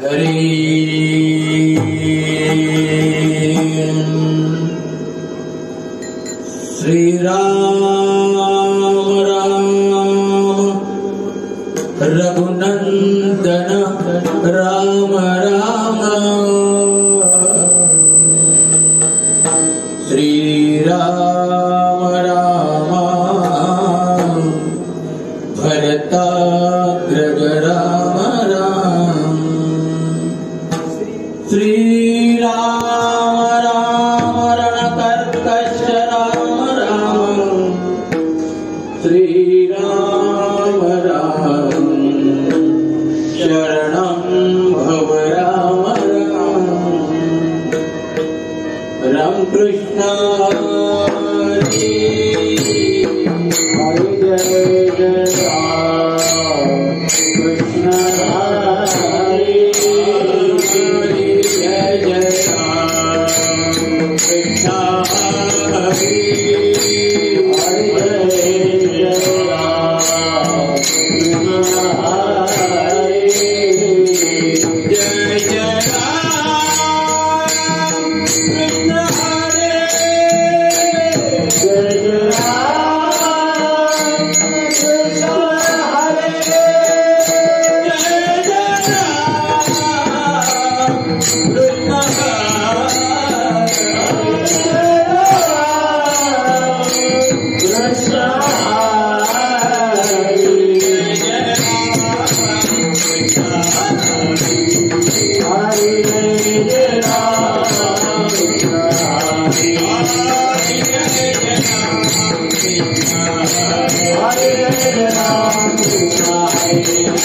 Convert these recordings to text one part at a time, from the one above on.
श्री राम राम रघुनंदन राम राम श्री राम राम भरताग्रज राम राम श्री राम राम रणकर्कश राम राम श्री राम राम शरणं भव राम राम राम कृष्ण हरि हरि जय जय राम कृष्ण हरि हरि जय जय राम कृष्ण हरि हरि जय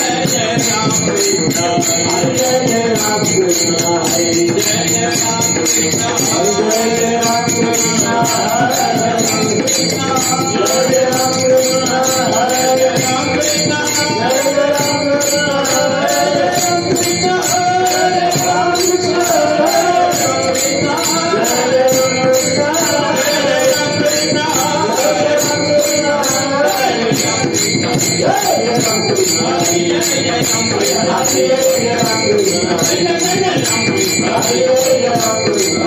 जय राम कृष्ण हरि जय जय राम कृष्ण हरे जय जय राम कृष्ण हरे जय जय राम कृष्ण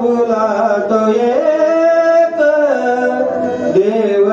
तुला तुझे देव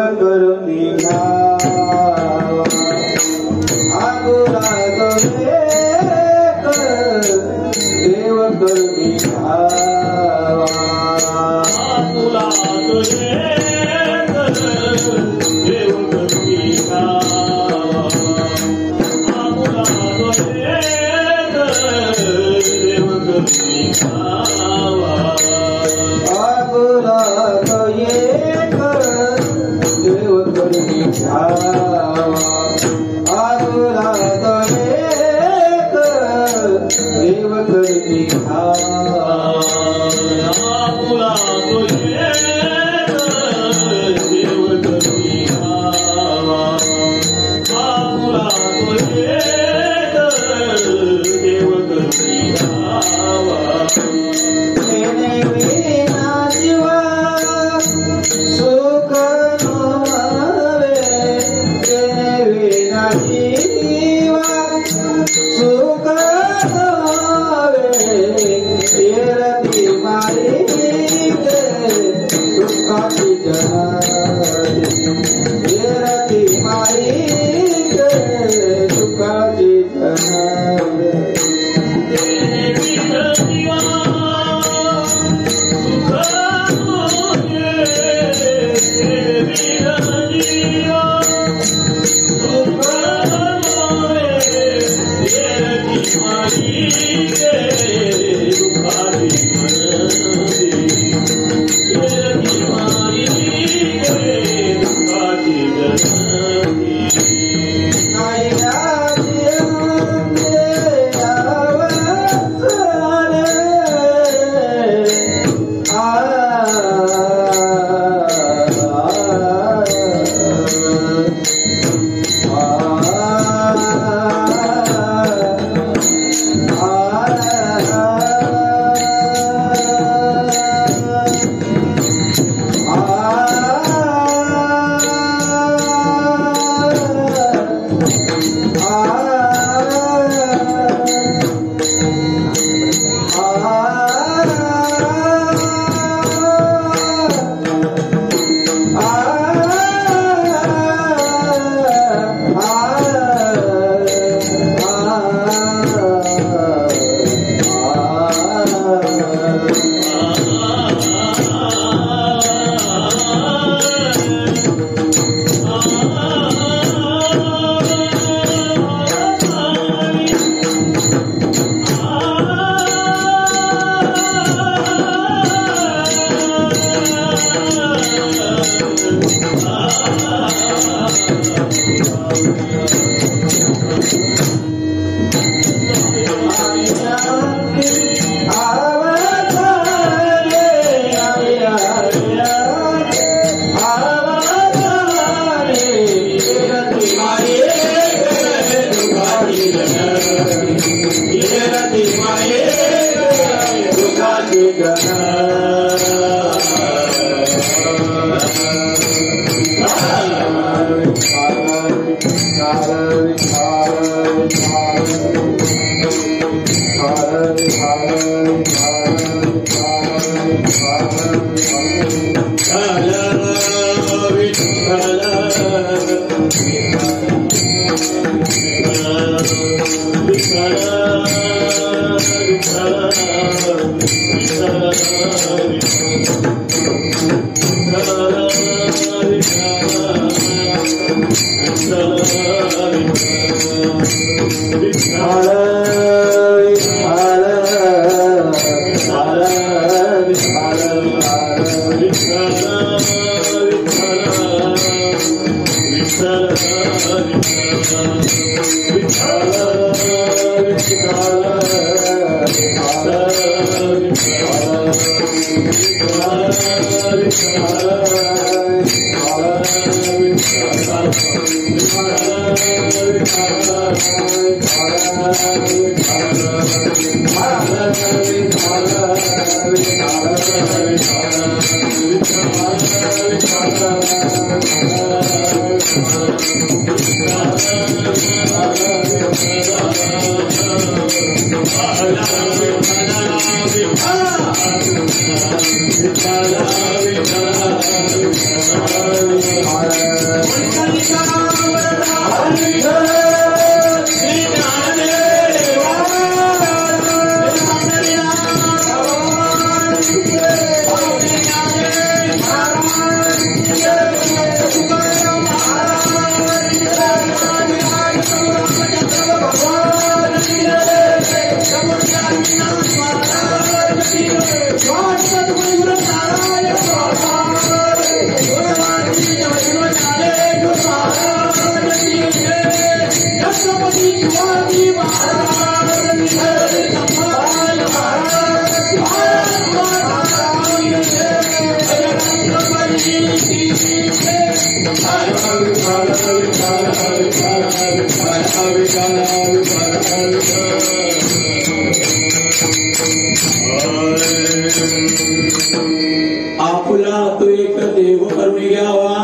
आपला तो एक देव करुणी घ्यावा,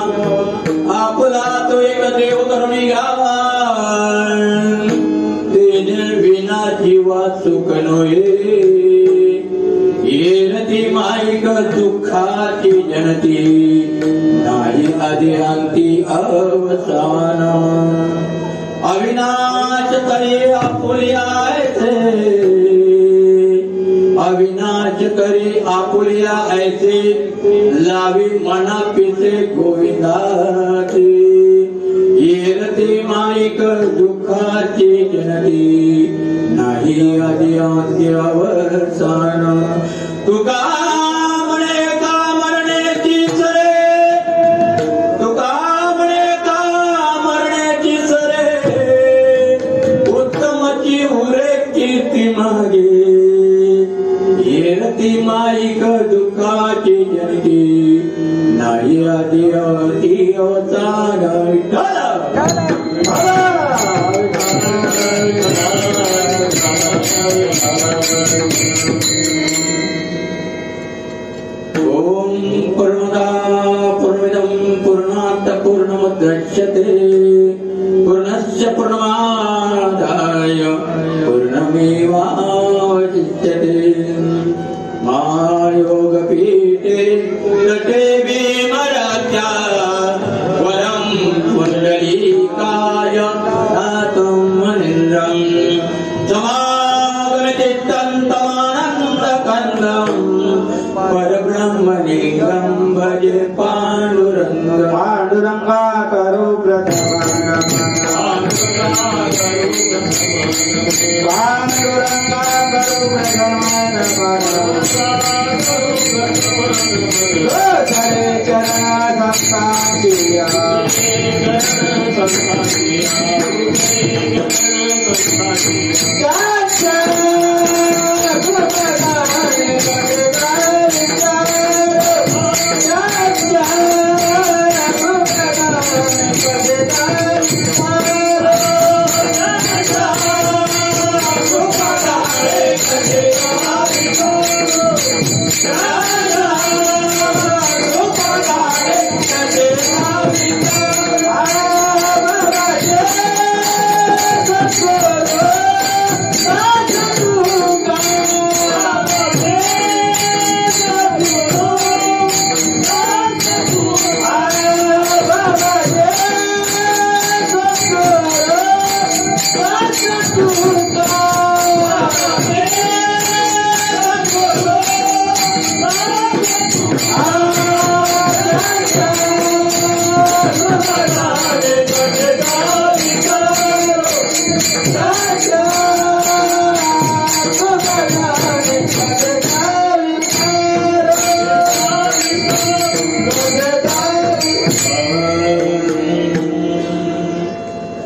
आपला तो एक देव करुणी घ्यावा, तेने विना जीवा सुख नोये, येनती माईक दुःखाची जनती नाही आदिअंती अवसान अविनाश करे आपुलिया ऐसे अविनाश करे आपुलिया ऐसे लावी मना पिसे गोविंदाचे येरते माईक दुःखाची जनती नाही आदिअंती अवसान तुका म्हणे का मरण्याची सरे तुका म्हणे का मरण्याची सरे उत्तमची उरे कीर्ती मागे येरती माईक दुःखाची जनती नाही आदिअंती अवसान ओम पूर्णदा पूर्णमिदं पूर्णात् पूर्णमुदच्यते पूर्णस्य पूर्णमादाय पूर्णमेवावशिष्यते मा योगपीठे तटे भीमराज्या वरं पुण्डरीकाय दातुं मनीन्द्रं समागमचित्तं तमानन्दकन्दम् परब्रह्मलिंगं भजे पांडुरंग पांडुरंगा करो प्रथम पांडुरंगा करो हरे चरण संतानिया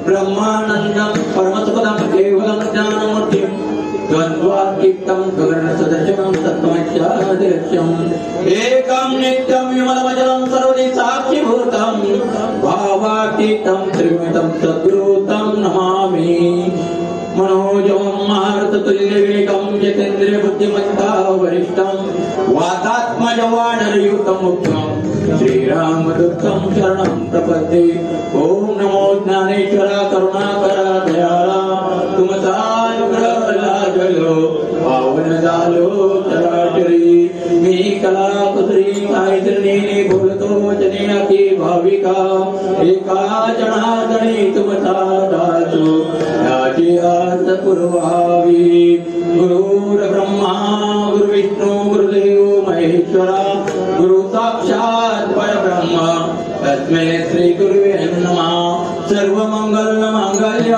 ब्रह्मानंदं परमसुखदं केवलं ज्ञानमूर्तिं द्वन्द्वातीतं गगनसदृशं तत्त्वमस्यादिलक्ष्यम् एकं नित्यं विमलमजलं सर्वदि साक्षिभूतं भावातीतं त्रिगुणितं सद्गुरुतं नमामि मनोजवं महारथतुल्यवेगं जितेन्द्रिय बुद्धिमत्ता वरिष्ठं वातात्मजवानरयुतं मुख्यं श्रीरामदूतं शरणं प्रपद्ये ओम नमो ज्ञानेश्वर करुणाकर दयाळा तुमचा अनुग्रह लाजलो पावन झालो चराचरी मी कला कुसरी कायतने बोलतो वचने अति भाविका एका जनार्दनी तुमचा दासो याची आस पुरवावी गुरुर ब्रह्मा गुरु विष्णू गुरुदेव महेश्वरा गुरु साक्षात परब्रह्म तस्मै श्री गुरुवे नमः सर्वमंगल मांगल्य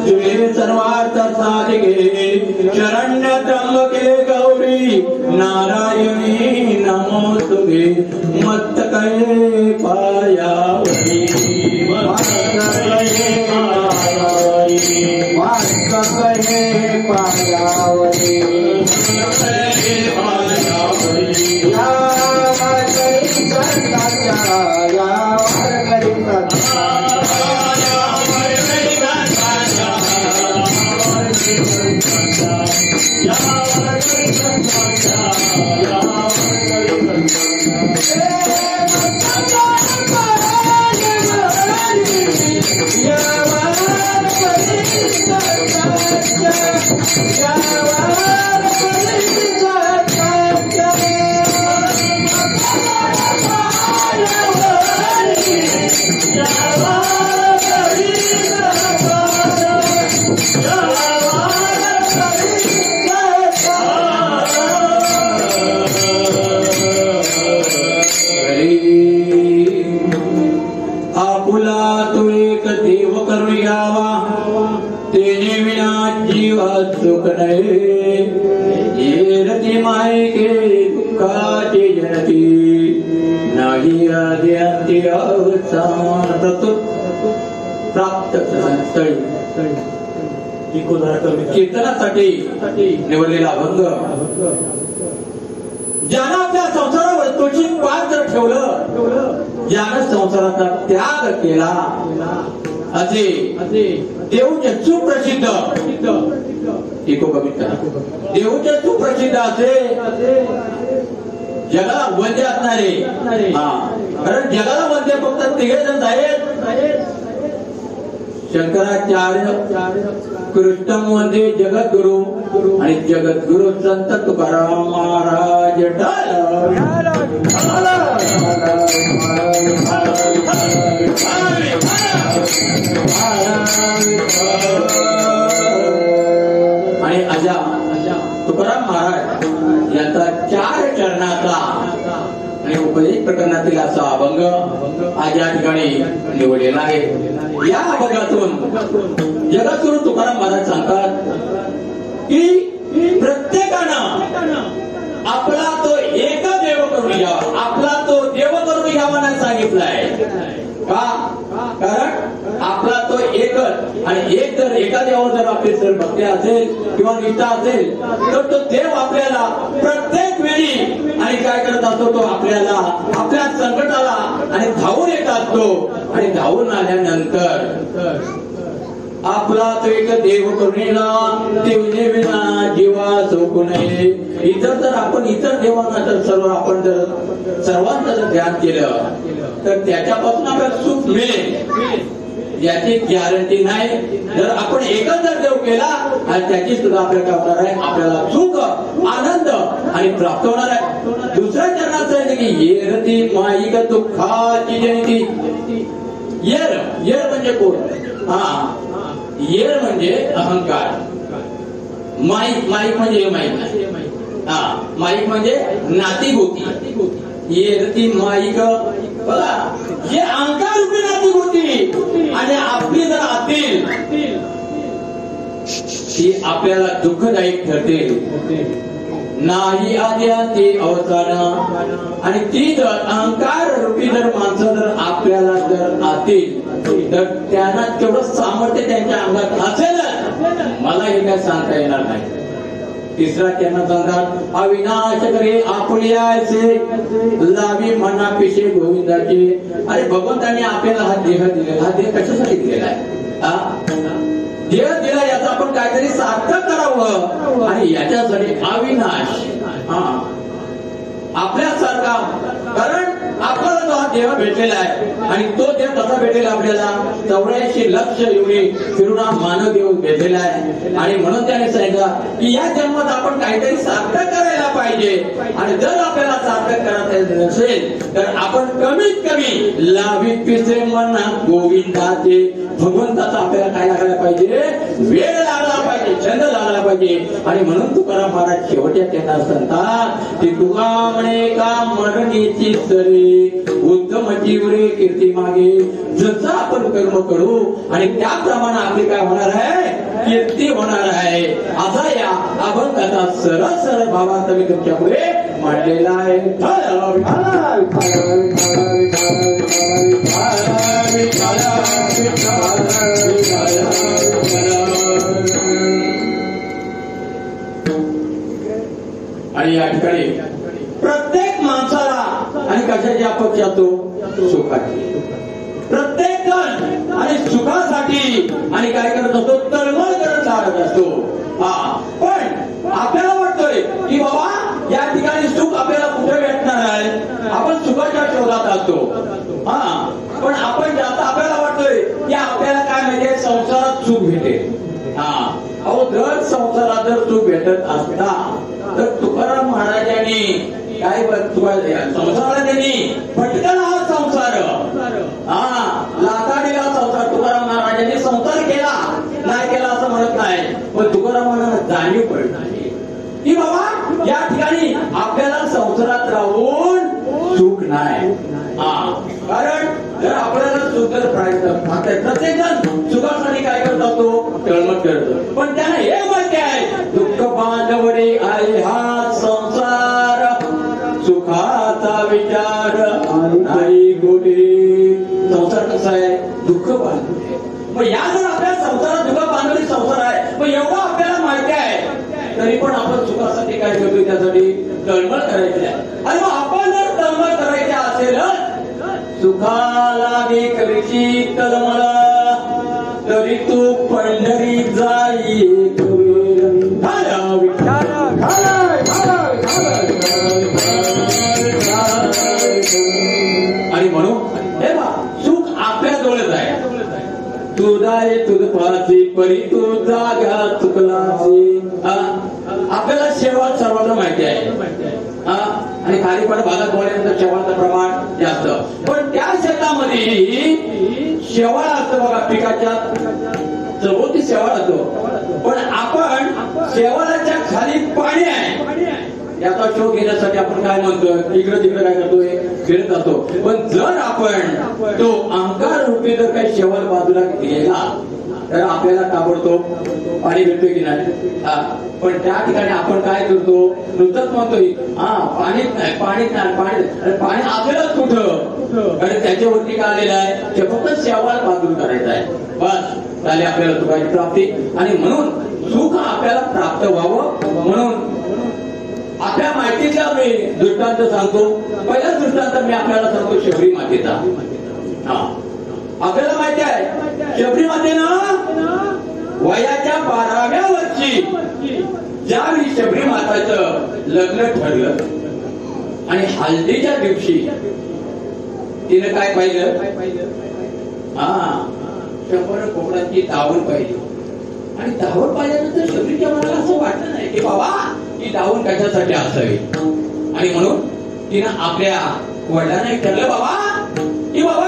शिवे सर्वार्थ साधिके शरण्य त्र्यंबके गौरी नारायणी नमोस्तुते मस्तके पायावती मस्तके पायावती जगात सुख नाही, येरती मायके दुःखाची जनती, नाही आधी अंती अवसान. प्राप्त स्थळी कीर्तनासाठी निवडलेला अभंग. ज्यानं आपल्या संसार वस्तूची पाच जर ठेवलं, ज्यानं संसाराचा त्याग केला, असे देऊचे सुप्रसिद्ध इको कविता, देऊचे सुप्रसिद्ध असे जगाला वंद्य असणारे. कारण जगाला वंद्य फक्त तिघे जण आहेत, शंकराचार्य, कृष्णमध्ये जगद्गुरु आणि जगद्गुरु संत तुकाराम महाराज. आणि अजा तुकाराम महाराज यांचा 4 चरणाचा आणि उपदेश प्रकरणातील असा अभंग आज या ठिकाणी निवडलेला आहे. या अभंगातून जगद्गुरु तुकाराम महाराज सांगतात की प्रत्येकानं आपला तो एक देव करून घ्यावा, आपला तो देव करून घ्यावा नाही सांगितलाय का? कारण आपला तो एकच, आणि एक जर एका देवावर जर आपली जर भक्ती असेल किंवा निष्ठा असेल तर तो देव आपल्याला प्रत्येक वेळी आणि काय करत असतो, तो आपल्याला आपल्या संकटाला आणि धावून येत असतो. आणि धावून आल्यानंतर आपला तो एक देव करुणेला देवने विना जीवा सोकू नये. इतर जर आपण इतर देवांना जर आपण जर सर्वांचं जर ध्यान केलं तर त्याच्यापासून आपल्याला सुख मिळेल याची गॅरंटी नाही. जर आपण एकच जर देव केला आणि त्याची सुद्धा आपल्याला काय होणार आहे, आपल्याला सुख आनंद आणि प्राप्त होणार आहे. दुसऱ्या चरणाचं आहे की येरती माईक दुःखाची जनती. येर, येर म्हणजे कोण? येर म्हणजे अहंकार. माईक, माईक म्हणजे हे माईक नाही. माईक म्हणजे नाती गोती. येरती माईक बघा, हे अहंकार रूपी नाती गोती आणि आपली जर असतील ती आपल्याला दुःखदायक ठरते. नाही आधी अवसान. आणि ती जर अहंकार रूपी जर माणसं जर आपल्याला जर असतील तर त्यांना तेवढं सामर्थ्य त्यांच्या अंगात असेल, मला हे काय सांगता येणार नाही. तिसरा त्यांना सांगतात अविनाश करे आपल्याचे लावी मना पिशे गोविंदाचे. अरे भगवंतांनी आपल्याला हा देह दिलेला, हा देह कशासाठी दिलेला आहे? देह दिला याचा आपण काहीतरी सार्थक करावं आणि याच्यासाठी अविनाश आपल्यासारखा. कारण आपल्याला जो हा देह भेटलेला आहे आणि तो देह कसा भेटेल आपल्याला 84 लक्ष एवढी फिरून हा मानव देव भेटलेला आहे. आणि म्हणून त्याने सांगितलं की या जन्मात आपण काहीतरी सार्थक करायला पाहिजे. आणि जर आपल्याला सार्थक करायचं नसेल तर आपण कमीत कमी लावी पिसे म्हणा गोविंदाचे. भगवंताचा आपल्याला काय लागायला पाहिजे, वेळ लागला पाहिजे, छंद लागला पाहिजे. आणि म्हणून तुकाराम महाराज शेवटच्या त्यांना सांगतात की तुका म्हणे का मरणीची सरी उत्तम जीवरे कीर्ती मागे. जसं आपण कर्म करू आणि त्याप्रमाणे आपली काय होणार आहे, कीर्ती होणार आहे. असा या अभंगाचा सरळ सरळ भावार्थ मी तुमच्या पुढे मांडलेला आहे. आणि या ठिकाणी प्रत्येक माणसाला आणि कशाची अपेक्षा असतो, सुखाची. प्रत्येक जण आणि सुखासाठी आणि काय करत असतो, तळमळ करत चालत असतो. पण आपल्याला वाटतोय की बाबा या ठिकाणी सुख आपल्याला कुठे भेटणार आहे, आपण सुखाच्या शोधात असतो. पण आपण जास्त आपल्याला वाटतोय की आपल्याला काय म्हणजे संसारात सुख भेटेल. अहो जर संसारात जर सुख भेटत असता तर तुकाराम महाराजांनी काय संसाराला त्यांनी फटकला हा संसार, लाताडीला संसार. तुकाराम महाराजांनी संसार केला नाही केला असं म्हणत नाही, पण तुकाराम महाराजांना जाणीव पडली की बाबा या ठिकाणी आपल्याला संसारात राहून सुख नाही. कारण जर आपल्याला सुख जर प्रत्येक जण सुखासाठी काय करत असतो, तळमळ करतो. पण त्यांना हे माहिती आई हा संसार सुखाचा विचार नाही कुठे. संसार कसा आहे? दुःख बांधले. मग या जर आपल्या संसारात दुःख बांधलेले संसार आहे, मग एवढं आपल्याला माहिती आहे तरी पण आपण सुखासाठी काय करतो? त्यासाठी तळमळ करायची आहे. आणि मग आपण जर तळमळ करायची असेल, सुखाला मी करची तळमळ तरी तू पंढरी जाई आणि म्हणून हे बा सुख आपल्या जवळच आहे. तुझाय तुझ पाची परी तू जागा चुकलाची. आपल्याला शेवाळ सर्वांना माहिती आहे. आणि खालीपण भागात बोलल्यानंतर शेवाळचं प्रमाण जास्त. पण त्या शेतामध्ये शेवाळ असतं बघा, पिकाच्या चौथी शेवाळ असतो. पण आपण शेवाळाच्या खाली पाणी आहे याचा शोध घेण्यासाठी आपण काय म्हणतो? इकडे तिकडे काय करतोय? फिरत असतो. पण जर आपण तो अंकार रूपी जर काही शेवाळ बाजूला गेला तर आपल्याला ताबडतोब पाणी भेटतोय की नाही? पण त्या ठिकाणी आपण काय करतो? नुसतंच म्हणतोय पाणीच नाही, पाणीच नाही, पाणी. पाणी आपल्यालाच कुठं? आणि त्याच्यावरती काय आलेलं आहे? ते फक्त शेवाळ बाजूला करायचं आहे. बस झाली आपल्याला सुखाची प्राप्ती. आणि म्हणून सुख आपल्याला प्राप्त व्हावं म्हणून आपल्या माहितीचा मी दृष्टांत सांगतो. पहिला दृष्टांत मी आपल्याला सांगतो शबरी मातेचा. आपल्याला माहिती आहे शबरी मातेनं वयाच्या 12व्या वर्षी ज्यावेळी शबरी माताचं लग्न ठरलं आणि हळदीच्या दिवशी तिनं काय पाहिलं? 100 कोकणाची दावण पाहिली. आणि दावण पाहिल्यानंतर शबरीच्या मनाला असं वाटलं नाही की बाबा ही दावण कशासाठी असावी. आणि म्हणून तिनं आपल्या वडिलांना ठरलं बाबा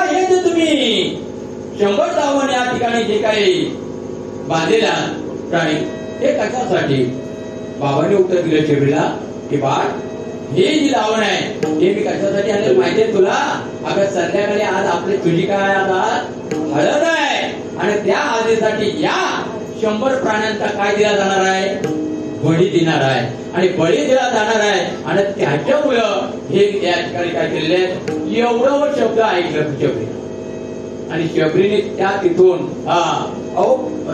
हे जे तुम्ही 100 दावण या ठिकाणी जे काही बांधलेला प्राणी हे कशासाठी? बाबाने उत्तर दिलं शबरीला की बाळ हे जी दावण आहे हे मी कशासाठी आणलं माहितीये तुला? अगं संध्याकाळी आज आपली तुझी काय आता हळद आहे आणि त्या हळदीसाठी या 100 प्राण्यांचा काय दिला जाणार आहे? बळी देणार आहे. आणि बळी दिला जाणार आहे. आणि त्याच्यामुळं हे या ठिकाणी काय केलेले एवढं शब्द ऐकलं शबरी. आणि शबरीने त्या तिथून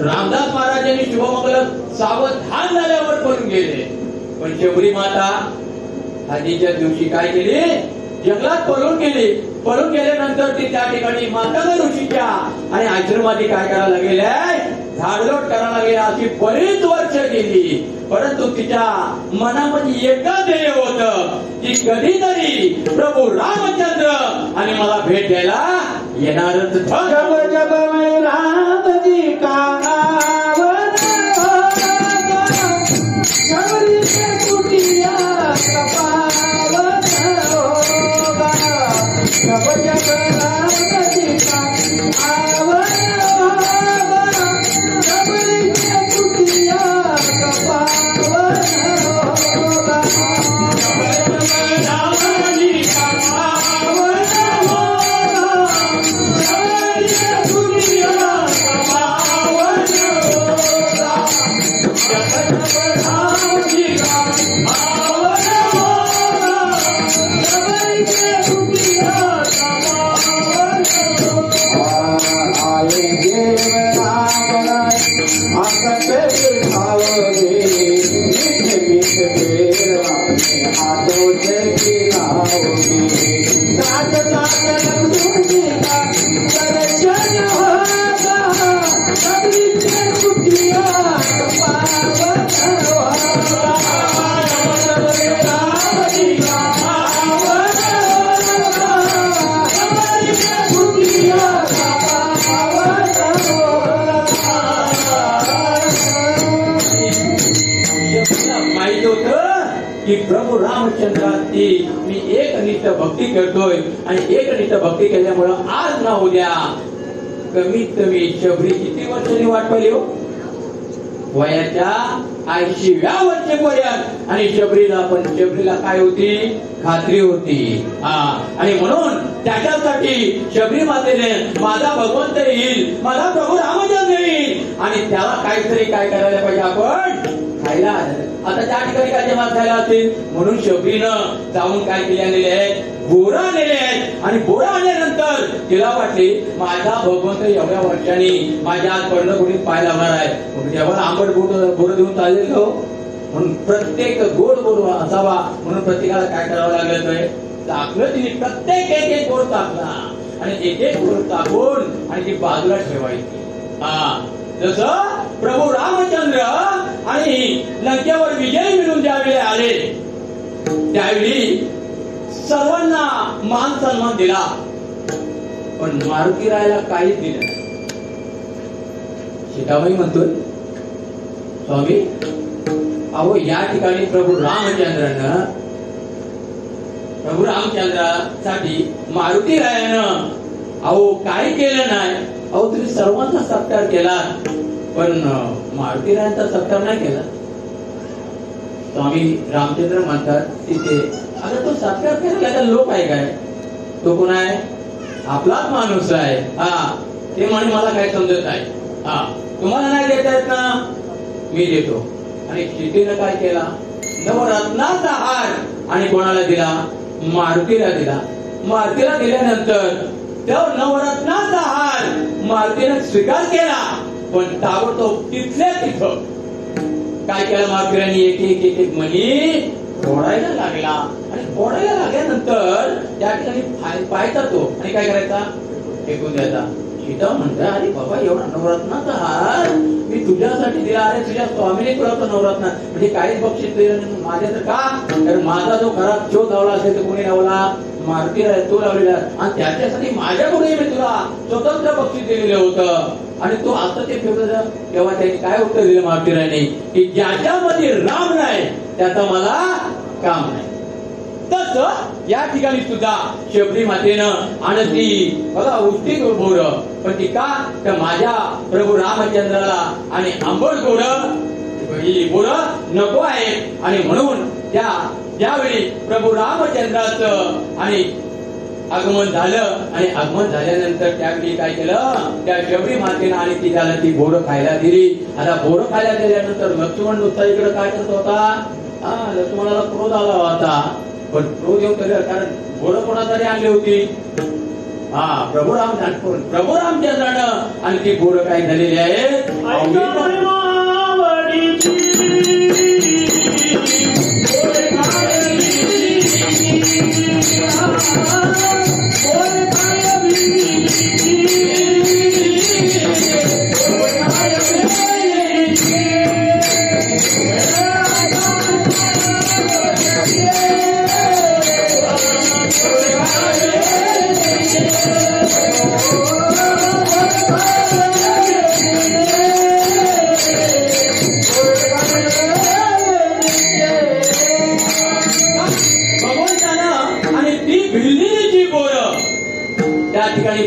रामदास महाराजांनी शुभमंगल सावधान झाल्यावर पळून गेले. पण शबरी माता हळदीच्या दिवशी काय केली? जंगलात पळून गेली. पळून गेल्यानंतर ती त्या ठिकाणी माता ऋषीच्या आणि आश्रमाची काय करायला गेल्या? झाडलोट करायला गेल्या. अशी बरीच वर्ष गेली. परंतु तिच्या मनामध्ये एकच ध्येय होतं की कधीतरी प्रभू रामचंद्र आणि मला भेट द्यायला येणारच. जब जब मैं राम जी का शबरी के कुटिया कपावत होगा. जब जब राम जी का आवन होगा, शबरी के कुटिया कपावत होगा. जब जब राम जी का आवन होगा, शबरी के कुटिया कपावत होगा. जब जब राम जी का आवन होगा, शबरी के कुटिया कपावत होगा. आएंगे आसते खाओगे मीठे मीठे पेड़ा में हाथों से खिलाओगे. साथ साथ रंगूंगी का दर्शन होगा, शबरी के कुटिया कपावत होगा. जब राम जी का आवन होगा, शबरी के कुटिया कपावत होगा. माहित होतं की प्रभू रामचंद्राची मी एकनिष्ठ भक्ती करतोय. आणि एकनिष्ठ भक्ती केल्यामुळं आज ना उद्या कमीत कमी शबरी किती वर्षांनी वाट पाहिली हो? वयाच्या 80व्या वर्षेपर्यंत. आणि शबरीला काय होती? खात्री होती. आणि म्हणून त्याच्यासाठी शबरी मातेने माझा भगवंत येईल, माझा प्रभू रामचंद्र येईल आणि त्याला काहीतरी काय करायला पाहिजे? आपण खायला आता त्या ठिकाणी काय जेव्हा खायला असतील म्हणून शबरीनं जाऊन काय केले आणलेले आहेत बोरं आणलेले आहेत आणि बोरं आणल्यानंतर तिला वाटली माझा भगवंत एवढ्या वर्षांनी माझ्या आज पडलं कोणी पाय लावणार आहे तेव्हा आंबट बोरं देऊन चालेल का म्हणून प्रत्येक गोड गोड असावा म्हणून प्रत्येकाला काय करावं लागलं टाकलं तिने प्रत्येक एक गोड टाकला आणि एक गोड टाकून आणि ती बाजूला ठेवायची जसं प्रभू रामचंद्र आणि लंकेवर विजय मिळून ज्यावेळी आले त्यावेळी सर्वांना मान सन्मान दिला पण मारुती रायाला काहीच दिलं नाही. सीताबाई म्हणतोय स्वामी अहो या ठिकाणी प्रभू रामचंद्रासाठी मारुती रायानं अहो काय केलं नाही. अहो तुम्ही सर्वांचा सत्कार केला पण मारुती रायांचा सत्कार नाही केला. स्वामी रामचंद्र म्हणतात तिथे अगं तो सत्कार केला लोक आहे काय तो कोण आहे आपलाच माणूस आहे. ते म्हणे मला काय समजत आहे तुम्हाला नाही देता येत ना मी देतो. आणि सीतेनं काय केला नवरत्नाचा हार आणि कोणाला दिला मारुतीला दिला. मारुतीला दिल्यानंतर त्या नवरत्नाचा हार मारुतीने स्वीकार केला पण ताबडतोब तिथल्या तिथं काय केलं मारुतीने एक एक मणी फोडायला लागला आणि फोडायला लागल्यानंतर त्या ठिकाणी पाहायचा तो आणि काय करायचा फेकून द्यायचा. सीता म्हणता अरे बाबा एवढा नवरत्नाचा हार मी तुझ्यासाठी दिला अरे तुझ्या स्वामीने तुला तो नवरत्न म्हणजे काहीच बक्षीस दिलं माझ्या तर का तर माझा जो खराब शोध लावला असेल तर कोणी लावला मारुती तो लावलेला आणि त्याच्यासाठी माझ्याकडून मी तुला स्वतंत्र बक्षीस दिलेलं होतं आणि तो आता ते फेकलं. तेव्हा त्यांनी काय उत्तर दिलं मारुतीरायाने की ज्याच्यामध्ये राम नाही त्याचा मला काम नाही. तसं या ठिकाणी सुद्धा शबरी मातेनं आणि ती बघा उष्टी बोर पण ती का तर माझ्या प्रभू रामचंद्राला आणि आंबट बोर नको आहे आणि म्हणून त्या ज्यावेळी प्रभू रामचंद्राचं आणि आगमन झालं आणि आगमन झाल्यानंतर त्यावेळी काय केलं त्या शबरी मातेनं आणि तिला ती बोरं खायला दिली. आता बोरं खायला दिल्यानंतर लक्ष्मण नुसता इकडे काय करत होता लक्ष्मणाला क्रोध आला होता पण क्रोध येऊन तरी कारण बोरं कोणासाठी आणली होती प्रभू रामचंद्रानं आणि ती बोरं काय झालेली आहेत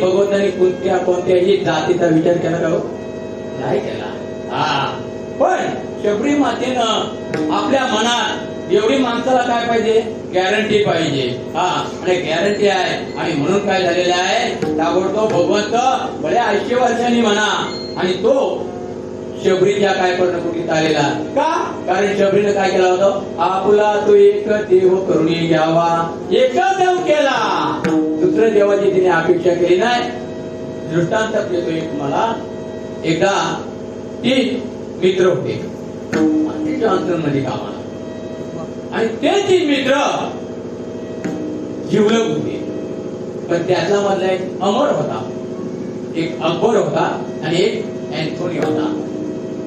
भगवंतांनी कोणत्याही जातीचा विचार केला का नाही केला. पण शबरी मातेनं आपल्या मनात एवढी माणसाला काय पाहिजे गॅरंटी पाहिजे आणि गॅरंटी आहे आणि म्हणून काय झालेलं आहे ताबडतोब भगवंत बऱ्या 80 वर्षांनी म्हणा आणि तो शबरीच्या काय कर्णकुटीत आलेला का कारण शबरीनं काय केला होता आपला तो एक देव करून घ्यावा एक देव केला दुसऱ्या देवाची तिने अपेक्षा केली नाही. दृष्टांत देतो एक मला एकदा 3 मित्र होते मध्ये कामाला आणि ते 3 मित्र जिवलग होते पण त्यातला मधला एक अमर होता एक अकबर होता आणि एक अँथोनी होता.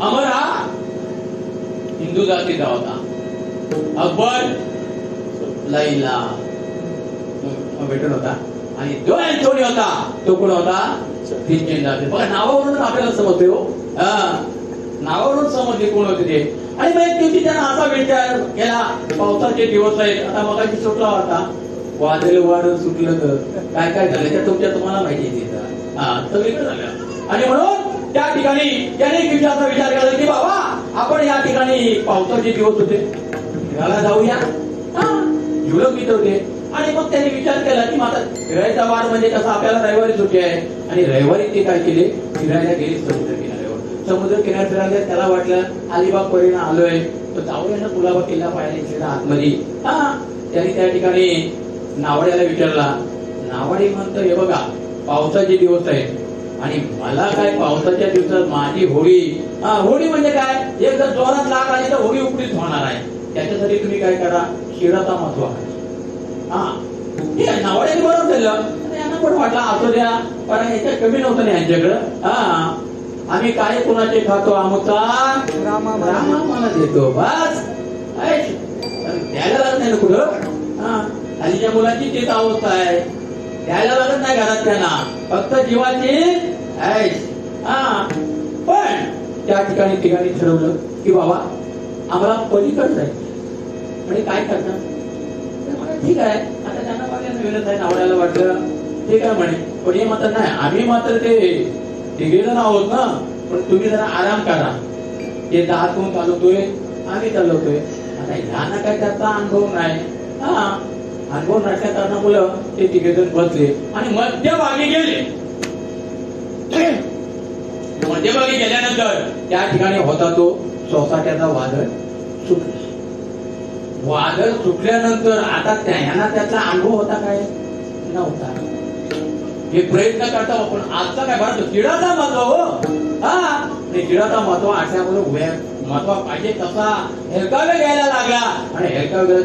अमर हा हिंदू जातीचा होता. अकबर लैला भेटून होता आणि जो अँथोनी होता तो कोण होता ख्रिश्चन जाती. बघा नावावरून आपल्याला समजते हो नावावरून समजते कोण होते ते. आणि मग एक दिवशी त्यांना असा विचार केला पावसाचे दिवस आहेत आता मगाशी सुटला होता वादळ वाढ सुटलं तर काय काय झालं तर तुम्हाला माहिती सगळीकडे झालं आणि म्हणून त्या ठिकाणी त्याने एक दिवसाचा विचार केला की बाबा आपण या ठिकाणी पावसाचे दिवस होते फिरायला जाऊया जुलक मित्र होते. आणि मग त्यांनी विचार केला की माझा फिरायचा वार म्हणजे कसं आपल्याला रविवारी सुट्टी आहे आणि रविवारी ते काय केले फिरायला गेले समुद्र किनाऱ्यावर. समुद्र किनाऱ्यावर फिरायला त्याला वाटलं अलिबाग परीनं आलोय तर जावळ्यानं गुलाबा किल्ला पाहायला गेला आतमध्ये. त्यांनी त्या ठिकाणी नावाड्याला विचारला. नावाडी म्हणतो हे बघा पावसाचे दिवस आहेत आणि मला काय पावसाच्या दिवसात माझी होळी होळी म्हणजे काय एक जर जोरात लाग आली तर होळी उकळीच होणार आहे. त्याच्यासाठी तुम्ही काय करा शिराचा महत्व नावाड्याने बरोबर केलं. यांना पण वाटलं असू द्या पण ह्याच्या कमी नव्हतं ना यांच्याकडं. आम्ही काय कुणाचे खातो आमचा रामा मला देतो बस द्यायला लागत नाही ना कुठं. हल्लीच्या मुलांची तीच अवस्था आहे. द्यायला लागत नाही घरात त्यांना फक्त जीवाची पण त्या ठिकाणी ठरवलं की बाबा आम्हाला पलीकडे जायचं म्हणजे काय करणार. ठीक आहे आता त्यांना बघायला वेळच आहे नावड्याला वाटलं ठीक आहे म्हणे पण हे मात्र नाही आम्ही मात्र ते तिघेजण आहोत ना पण तुम्ही जरा आराम करा. ते दात कोण चालवतोय आम्ही चालवतोय. आता ह्यांना काय त्याचा अनुभव नाही. अनुभव नसल्या कारणामुळे ते तिघेजण बसले आणि मध्यभागी गेले. मध्यभागी गेल्यानंतर त्या ठिकाणी होता तो सोसाट्याचा वादळ सुटला. वादळ सुटल्यानंतर आता त्यांना त्याचा अनुभव होता काय नव्हता. हे प्रयत्न करता पण आजचा काय भारत चिडाचा महत्व हो चिडाचा महत्व असल्यामुळे महत्व पाहिजे तसा हेलकावे घ्यायला लागला आणि हेलकावे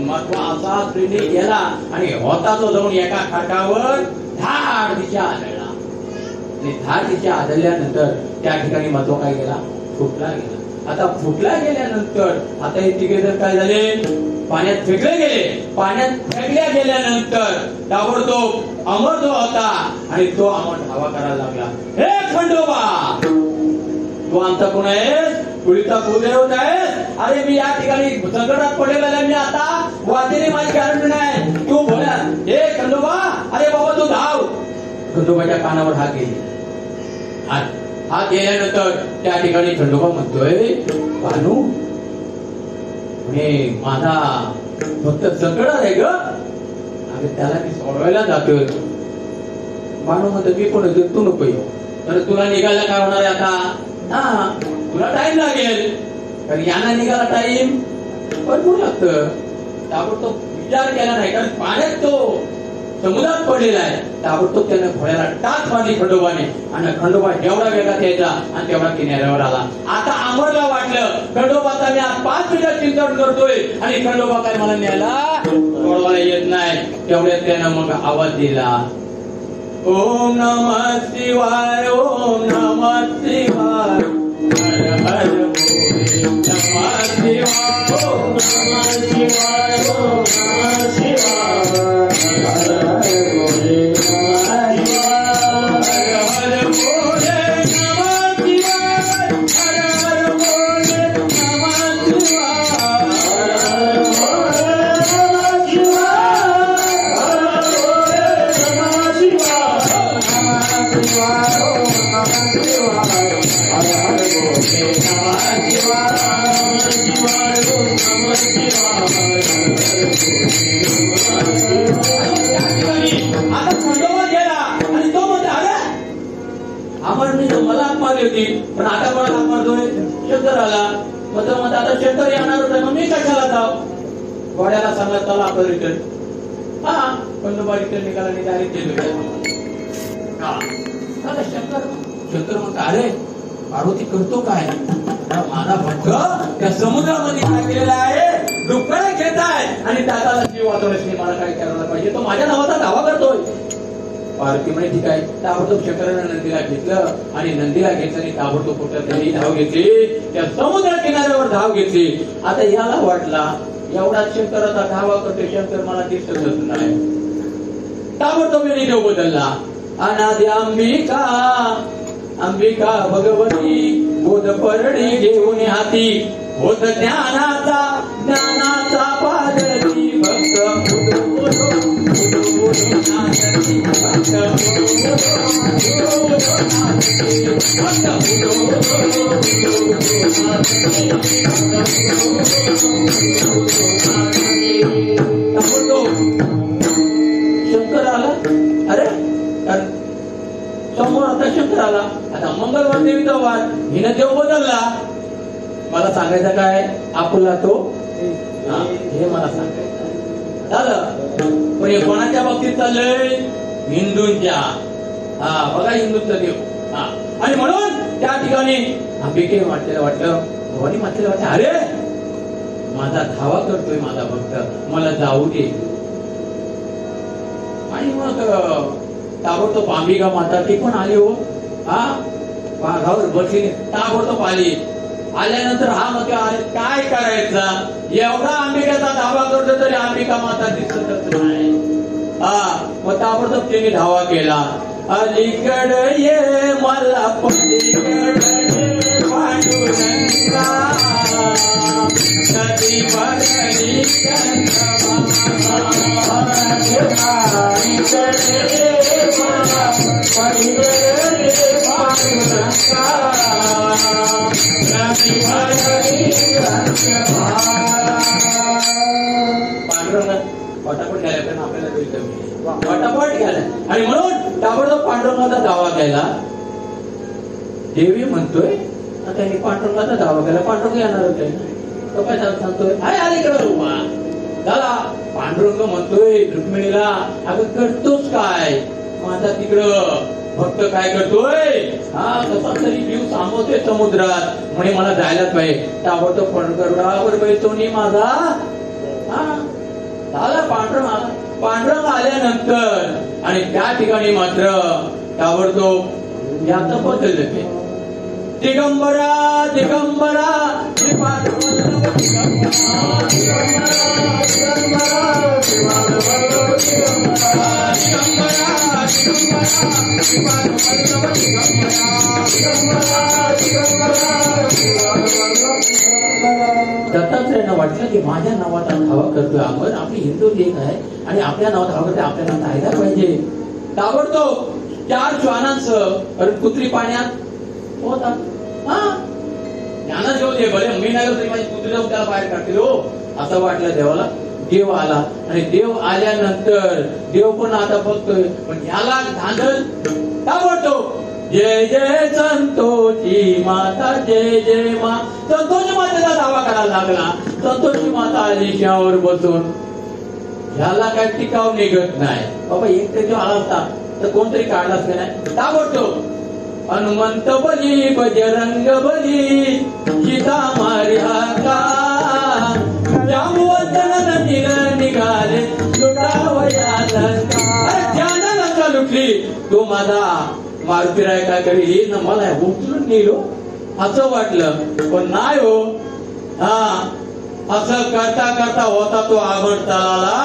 महत्व असा स्त्रीने गेला आणि होता तो जाऊन एका खाटावर धाड दिशा आदळला आणि धाड दिशा आदळल्यानंतर त्या ठिकाणी महत्व काय गेला फुटला गेला. आता फुटला गेल्यानंतर आता हे तिघे जण काय झाले पाण्यात फेकले गेले. पाण्यात फेकल्या गेल्यानंतर ताबडतोब अमर जो होता आणि तो अमर धावा करायला लागला. हे खंडोबा तू आमचा कोण आहेस कुळीचा कुलदेवत आहेस. अरे मी या ठिकाणी संकटात पडलेला मी आता वाचेने माझी गॅरंटी नाही तू बोला. हे खंडोबा अरे बाबा तू धाव. खंडोबाच्या कानावर हात गेले. हात गेल्यानंतर त्या ठिकाणी खंडोबा म्हणतोय बानू माझा फक्त संकट आहे ग आणि त्याला मी सोडवायला जातोय. बानू म्हणतो मी कोण तू नको येऊ तर तुला निघायला काय होणार आहे आता तुला टाइम लागेल कारण यांना निघायला टाइम भरपूर लागतं. ताबडतोब विचार केला नाही कारण पाण्यात तो समुद्रात पडलेला आहे. ताबडतोब त्याने घोड्याला टाच मारली खंडोबाने आणि खंडोबा जेवढा वेगात यायचा आणि तेवढा किनाऱ्यावर आला. आता अमरला वाटलं खंडोबाचा मी आज 5 मिनिटात चिंतन करतोय आणि खंडोबा काय मला न्यायला सोडवायला येत नाही. तेवढ्यात त्यानं मग आवाज दिला ओम नमः शिवाय ओम नमः शिवाय हर हर बोले नमः शिवाय ओम नमः शिवाय ओम नमः शिवाय हर हर बोले नमः शिवाय हर हर बोले नमः शिवाय हर हर बोले नमः शिवाय हर हर बोले नमः शिवाय हर हर बोले नमः शिवाय आता खंडोबा गेला आणि तो म्हणतो अरे अमरने मला हाक मारली होती पण आता कोणाला हाक मारतोय शंकर आला. मग आता शंकर येणार होता मग मी कशाला जाऊ. घोड्याला सांगत चला आपलं रिटर्न. खंडोबा रिटर्न निघाला आणि डायरेक्ट शंकर म्हणतो अरे पार्वती करतो काय माझा भक्त त्या समुद्रामध्ये टाकलेला आहे डुक्करं घेत आहे आणि दादाला जीव वाचवण्यासाठी मला काय करायला पाहिजे तो माझ्या नावाचा दावा करतोय. पार्वती म्हणे ठीक आहे. ताबडतोब शंकरानं नंदीला घेतलं आणि नंदीला घेतलं आणि ताबडतोब कुठं त्यांनी धाव घेतली त्या समुद्र किनाऱ्यावर धाव घेतली. आता याला वाटला एवढा शंकराचा धावा करतोय शंकर मला दिसतच नाही. ताबडतोब यांनी देव बदलला. अनादि अंबिका अंबिका भगवती बोध परडी घेऊन हाती बोध ज्ञानाचा पादरी भक्त शंकर आला. अरे समोर आता शंकर आला. आता मंगळवार देवीचा वाद हिनं देव बदलला. मला सांगायचं काय आपुला तो हे मला सांगायचं झालं. पण हे कोणाच्या बाबतीत चाललंय? हिंदूंच्या. बघा हिंदूंचा देव. आणि म्हणून त्या ठिकाणी अंबिके वाटलं भवानी मातेला वाटलं अरे माझा धावा करतोय माझा भक्त, मला जाऊ दे. आणि मग ताबडतोब अंबिका माता ती पण आली हो. वाघावर बसली ताबडतोब आली. आल्यानंतर हा मग काय करायचा, एवढा अंबिकेचा धावा करतो तरी अंबिका माता दिसतच नाही. मग ताबडतोब तिने धावा केला. अलीकडे ये मला पलीकडे पांडुरंगा नदी भरली पटापट घ्यायला पण आपल्याला वेळ कमी, पटापट घ्यायला. आणि म्हणून ताबडतोब पांडुरंगाचा दावा केला. देवी म्हणतोय आता हे पांडुरंगाचा दावा केला, पांडुरंग येणार होते. तो काय सांगतोय हाय अलीकडे उभा झाला. पांडुरंग म्हणतोय रुक्मिणीला अगं करतोस काय? माझा तिकडं भक्त काय करतोय? कसा तरी जीव सामोते समुद्रात म्हणे मला जायलाच पाहिजे. ताबडतोब पांडुरंगावर बैठवणी माझा झाला. पांडुरंग आल्यानंतर आणि त्या ठिकाणी मात्र ताबडतोब याचं बदललं ते दिगंबरा दिगंबरा दत्तात्रयानं वाटलं की माझ्या नावाचा धावा करतोय अमर, आपली हिंदू लेख आहे आणि आपल्या नावात धावा करतोय, आपल्याला जायला पाहिजे. ताबडतोब 4 श्वानांसह कुत्री पाण्यात होता. ज्ञानात घेऊ दे भले मी नाही तरी माझी कुत्री जाऊन त्याला बाहेर काढतील हो असं वाटलं देवाला. देव आला आणि देव आल्यानंतर देव पण आता बघतोय पण ह्याला धांदल. ताबडतोब जय जय संतोषी माता जय जय मा. संतोषी मातेचा दावा करायला लागला. संतोषी माता आली शावर बसून. ह्याला काय टिकाव निघत नाही. बाबा एक तर आला असता तर कोणतरी काढलाच का नाही. ताबडतोब हनुमंत बली बजरंग बली सीता मार्या का जांबुवंतन निघाले लुटावया लंका. ज्यानं लंका लुटली तो माझा मारुती राय काय करी मला उचलून नेलो असं वाटलं पण नाही हो. असं करता करता होता तो आवड तलाला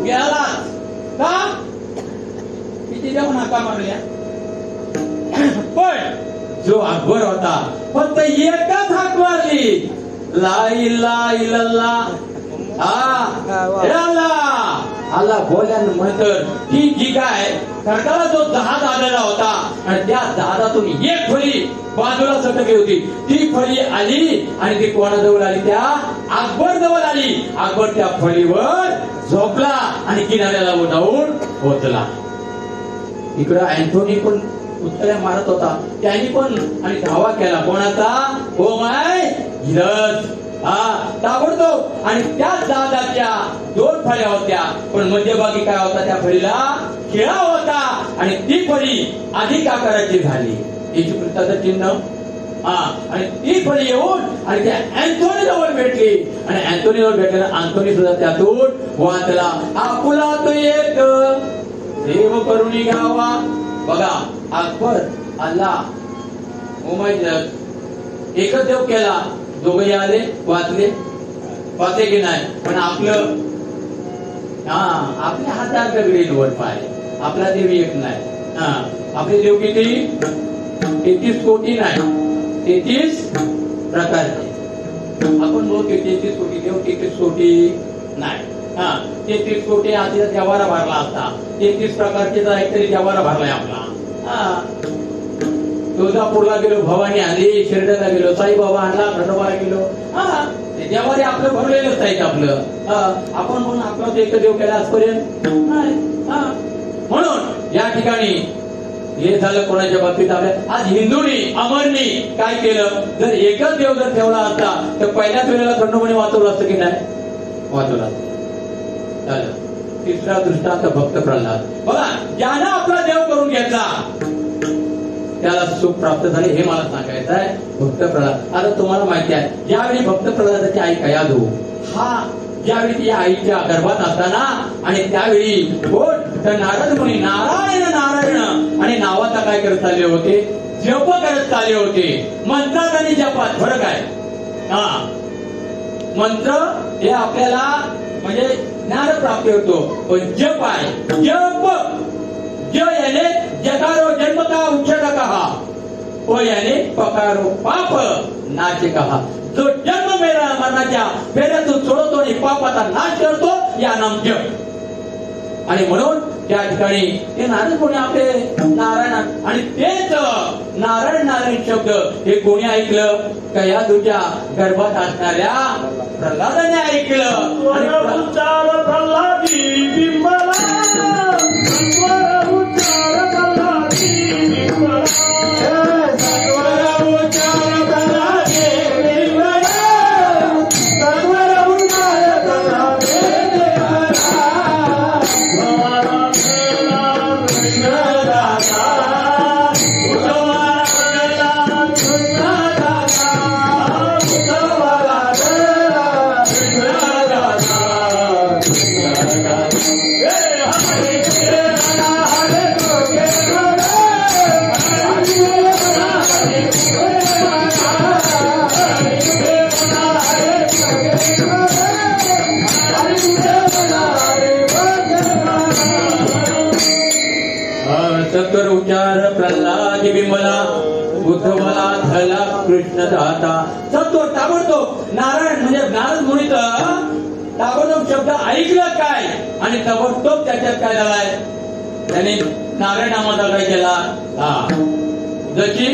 गेला का किती देऊ नका मारल्या. पण जो अकबर होता फक्त एकच हाक मारली ला इल्ला इल्लल्लाह अल्लाह बोलल्यानंतर ही जी काय सरकारला जो जहाज आलेला होता आणि त्या जहाजातून एक फळी बाजूला सटकली होती. ती फळी आली आणि ती कोणाजवळ आली? त्या अकबर जवळ आली. अकबर त्या फळीवर झोपला आणि किनाऱ्याला जाऊन पोहोचला. इकडं अँथोनी पण उत्तऱ्या मारत होता. त्यांनी पण आणि धावा केला कोणाचा? हो माय हिरज. ताबडतोब आणि त्याच जहाजाच्या 2 फळ्या होत्या पण मध्यभागी काय होता? त्या फळीला खिळा होता आणि ती फळी अधिक आकाराची झाली. याची प्रताचं चिन्ह. आणि ती फळी येऊन आणि त्या अँथोनी जवळ भेटली आणि अँथोनी जवळ भेटल्यानं अँथोनी सुद्धा त्यातून वाचला. आपुला तो एक देव करुणी घ्यावा. बघा अकबर अल्लाह उमायत एकच देव केला. दोघे आले वाचले की नाही. पण आपलं आपल्या हातात दगडी वर पाय. आपला देव एक नाही. आपले देव किती? 33 कोटी नाही 33 प्रकारचे. आपण बोलतो 33 कोटी देव 33 कोटी नाही. 33 कोटी आधी जवारा भरला असता. 33 प्रकारचे काहीतरी जवारा भरलाय आपला. तुळजापूरला गेलो भवानी आली. शिर्डीला गेलो साईबाबा आणला. खंडोबाला गेलो. जवारी आपलं भरलेलंच आहे आपलं. आपण म्हणून आपला एक देव केला आजपर्यंत. म्हणून या ठिकाणी हे झालं कोणाच्या बाबतीत आपल्या. आज हिंदूंनी अमरनी काय केलं, जर एकच देव जर ठेवला असता तर पहिल्याच वेळेला खंडोबाने वाचवलं असतं की नाही, वाचवला झालं. तिसरा दृष्टांत भक्त प्रल्हाद. बघा, ज्यानं आपला देव करून घेतला त्याला सुख प्राप्त झाले हे मला सांगायचं आहे. भक्त प्रल्हाद. आता तुम्हाला माहिती आहे, ज्यावेळी भक्त प्रल्हादाची आई कयाधू हा ज्यावेळी ती आईच्या गर्भात असताना आणि त्यावेळी तर नारद मुनी नारायण नारायण आणि नावाचा काय करत चालले होते, जप करत चालले होते. मंत्रात आणि जपात फरक आहे. हा मंत्र हे आपल्याला म्हणजे ज्ञान प्राप्ती होतो, पण जप आहे जप. ज याने जकारो जन्म का उच्छेद कहा, प याने पकारो पाप नाश कहा. जो जन्म मेरा मरणाच्या फेऱ्यातून सोडवतो आणि पापाचा नाश करतो या नाम जप. आणि म्हणून त्या ठिकाणी हे नारद कोणी आपले नारायण आणि तेच नारायण नारायण शब्द हे कोणी ऐकलं, कयाधूच्या गर्भात असणाऱ्या प्रल्हादाने ऐकलं. आणि सत्वर उच्चार प्रल्हाद बिंबला बुद्धवला झाला कृष्ण दाता. सत्वर ताबडतोब नारायण म्हणजे नारद मुनीच ताबडतोब शब्द ऐकलं काय आणि ताबडतोब त्याच्यात काय झालाय, त्याने नारायण नामाचा काय केला. हा जशी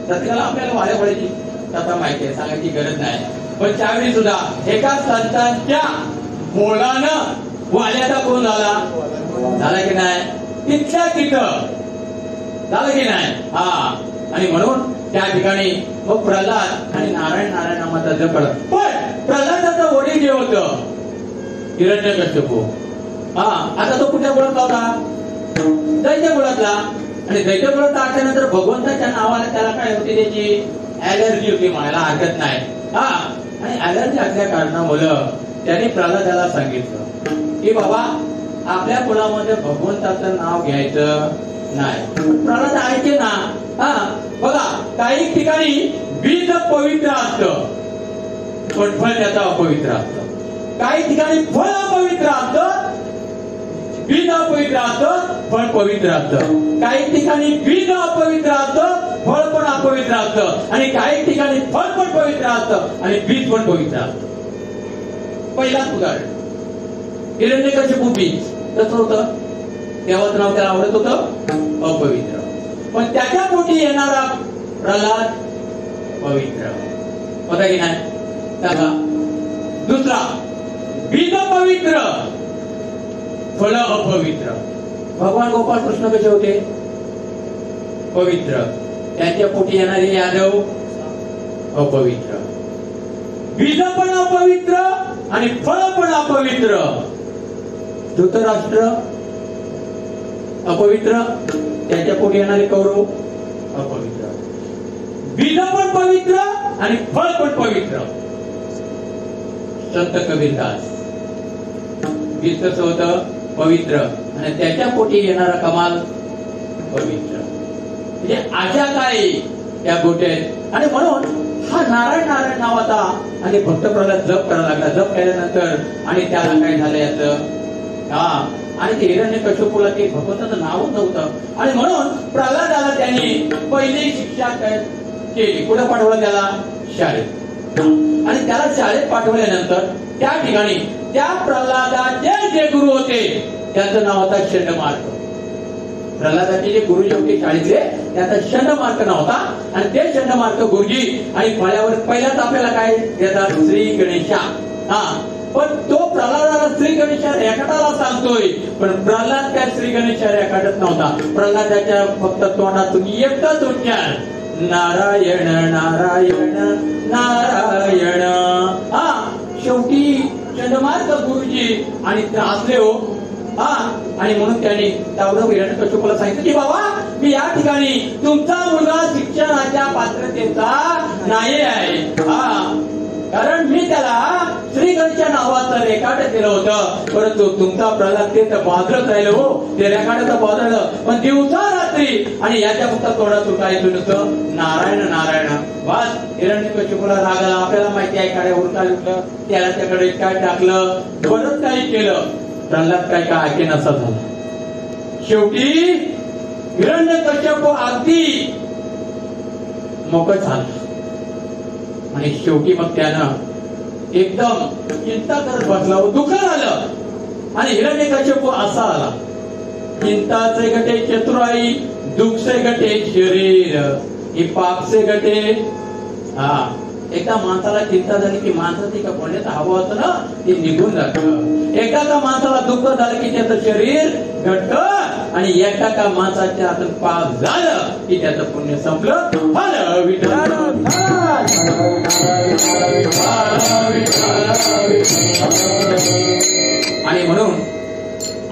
प्रत्येकाला आपल्याला वाऱ्या पडायची तसा माहिती आहे, सांगायची गरज नाही. पण त्यावेळी सुद्धा एका संतांच्या बोलानं वाल्याचा कोण झाला की नाही, तिथल्या तिथं झालं की नाही. हा आणि म्हणून त्या ठिकाणी मग प्रल्हाद आणि नारायण नारायण नामाचा जप कळलं. पण प्रल्हादाचं वडील जे होतं हिरण्यकश्यपू, हा आता तो कुठल्या बोलत होता, दैत्य बोलतला. आणि दैत्य बोलत असल्यानंतर भगवंताच्या नावाला त्याला काय होती, त्याची ऍलर्जी होती, म्हणायला हरकत नाही. हा आणि ऍलर्जी असल्या कारणामुळं त्याने प्रल्हादाला सांगितलं की बाबा आपल्या कुळामध्ये भगवंताचं नाव घ्यायचं नाही. प्रल्हाद ऐके ना. हा बघा, काही ठिकाणी बीज पवित्र असतं पण फळ त्याचं अपवित्र असतं. काही ठिकाणी फळ अपवित्र असतं, बीज अपवित्र असतं, फळ पवित्र असतं. काही ठिकाणी बीज अपवित्र असतं, फळ पण अपवित्र असतं. आणि काही ठिकाणी फळ पण पवित्र असतं आणि बीज पण पवित्र असतं. पहिलाच उदाहरण हिरण्यकश्यपू बीज कसं होतं, देवाचं नाव त्याला आवडत होतं, अपवित्र. पण त्याच्या पोटी येणारा प्रल्हाद पवित्र होता की नाही. त्याचा दुसरा बीज पवित्र, फळ अपवित्र. भगवान गोपाळ कृष्ण कसे होते, पवित्र. त्यांच्या पोटी येणारे यादव अपवित्र. बीज पण अपवित्र आणि फळ पण अपवित्र. धृतराष्ट्र अपवित्र, त्याच्या पोटी येणारे कौरव अपवित्र. बीज पण पवित्र आणि फळ पण पवित्र. संत कबीरदास बीज कसं होतं, पवित्र, आणि त्याच्या पोटी येणारा कमाल पवित्र. म्हणजे अशा काय त्या गोट्यात. आणि म्हणून हा नारायण नारायण नावाचा आणि भक्त प्रल्हाद जप करायला लागला. जप केल्यानंतर आणि त्याला काय झालं याचं, हा आणि ते हिरण्यकश्यपूला ते भगवंताचं नावच नव्हतं. आणि म्हणून प्रल्हादाला त्यांनी पहिली शिक्षा केली. कुठं पाठवलं त्याला, शाळेत. आणि त्याला शाळेत पाठवल्यानंतर त्या ठिकाणी त्या प्रल्हादाचे जे गुरु होते त्यांचं नाव होता षण्मार्क. प्रल्हादाचे जे गुरुजी होते शाळेतले त्याचा षण्मार्क नाव होता. आणि ते षण्मार्क गुरुजी आणि फळ्यावर पहिल्याच आपल्याला काय देतात, श्री गणेशा. हा पण तो प्रल्हादाला मला श्री गणेश रेखाटाला सांगतोय, पण प्रल्हाद काय श्री गणेश रेखाटत नव्हता. प्रल्हादाच्या फक्त तोंडातून एकच उच्चार, नारायण नारायण नारायण. शेवटी चंडमार्ग गुरुजी आणि त्रासले हो. आणि म्हणून त्यांनी तावडं हिरण्यकश्यपूला सांगितलं की बाबा, मी या ठिकाणी तुमचा मुलगा शिक्षणाच्या पात्रतेचा नाही आहे. कारण मी त्याला श्री गणेशच्या नावाचं रेखाट केलं होतं, परंतु तुमचा प्रल्हाद ते तर बाजरत राहिलं हो. ते रेखाटाचं बाजरलं, पण दिवसा रात्री आणि याच्या फक्त तोंडातून काय होतं, नारायण नारायण. बस हिरण्यकश्यपूला राग आला. आपल्याला माहिती आहे काड्या उरकाल उठलं, त्याला त्याकडे काय टाकलं, बरंच काही केलं. प्रल्हाद काय ऐके नसा झाला. शेवटी हिरण्यकश्यप अगदी मोकळ झाला आणि शेवटी मग त्यानं एकदम चिंता करत बसला, दुःख झालं. आणि हिरण्यकश्यप असा आला, चिंताचे गटे चतुराई, दुःखसे गटे शरीर, ही पापसे गटे. एकदा माणसाला चिंता झाली की माणसाचं का बोलण्याचं हवं होतं ना, ते निघून जातं. एकदा का माणसाला दुःख झालं की त्याचं शरीर घट्ट, आणि एकदा का माणसाच्या हातून पाप झालं की त्याचं पुण्य संपलं. हर विठ्ठल आणि म्हणून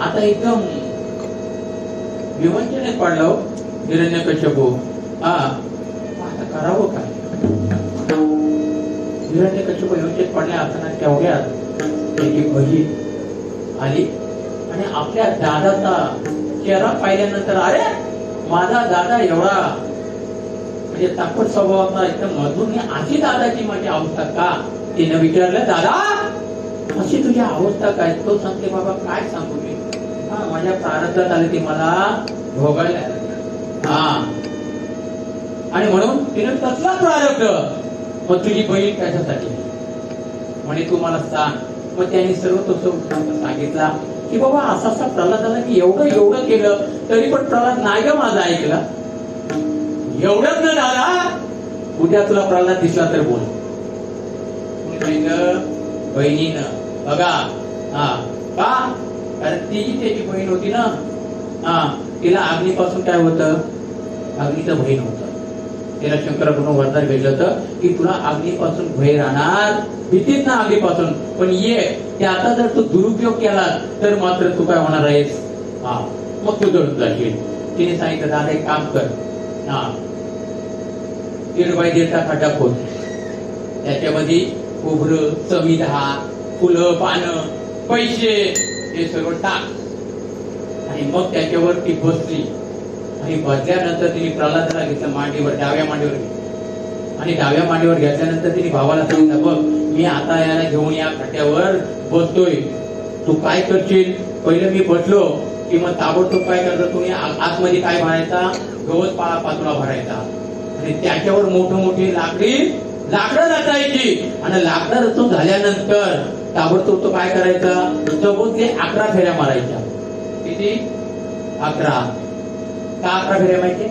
आता एकदम विवंचनेत पडलो हिरण्यकश्यप. आता करावं काय? हिरण्यकश्यप विवंचनेत पडल्या असताना तेवढ्यात त्याची बहीण आली आणि आपल्या दादाचा चेहरा पाहिल्यानंतर, अरे माझा दादा एवढा म्हणजे ताकद स्वभावाचा, एकदम मधुर, अशी दादाची माझी अवस्था का? तिने विचारलं, दादा अशी तुझी अवस्था काय? तो सांगते, बाबा काय सांगू मी, माझ्या प्रारब्धात आले ती मला भोगायला. आणि म्हणून तिने कसला प्रारब्ध, मग तुझी बहीण कशासाठी म्हणे तू मला सांग. मग त्यांनी सर्व तो सांगितला की बाबा असा असा प्रल्हाद झाला की एवढं केलं तरी पण प्रल्हाद नाही ग माझा ऐकला. एवढंच न झाला, उद्या तुला प्रल्हाद दिसला तर बोल. बहिणीनं बघा का, कारण ती त्याची बहीण होती ना, तिला अग्नीपासून काय होतं, अग्नीचं भय नव्हतं. तिला शंकराकडून वरदान भेटलं होतं की तुला अग्नीपासून भय राहणार, भीतीच ना अग्नीपासून, पण ये त्याचा जर तू दुरुपयोग केला तर मात्र तू काय होणार आहेस, मग तू जळून जाशील. तिने सांगितलं, दादा एक काम कर, 1.5 बाय 1.5 खड्डा खोद, त्याच्यामध्ये खोबरं, समिधा, फुलं, पानं, पैसे हे सर्व टाक. आणि मग त्याच्यावर ती बसली आणि बसल्यानंतर तिने प्रल्हादाला घेतलं मांडीवर, डाव्या मांडीवर घेतलं. आणि डाव्या मांडीवर घेतल्यानंतर तिने भावाला सांगितलं, बघ मी आता याला घेऊन या खड्ड्यावर बसतोय, तू काय करशील, पहिलं मी बसलो की मग ताबडतोब काय करतो, तुम्ही आतमध्ये काय भरायचा, गवत पातोळा भरायचा आणि त्याच्यावर मोठे लाकडं रचायची. आणि लाकडं रचून झाल्यानंतर ताबडतोब तो काय करायचा, चौबत 11 फेऱ्या मारायच्या. किती? 11. का 11 फेऱ्या माहितीये?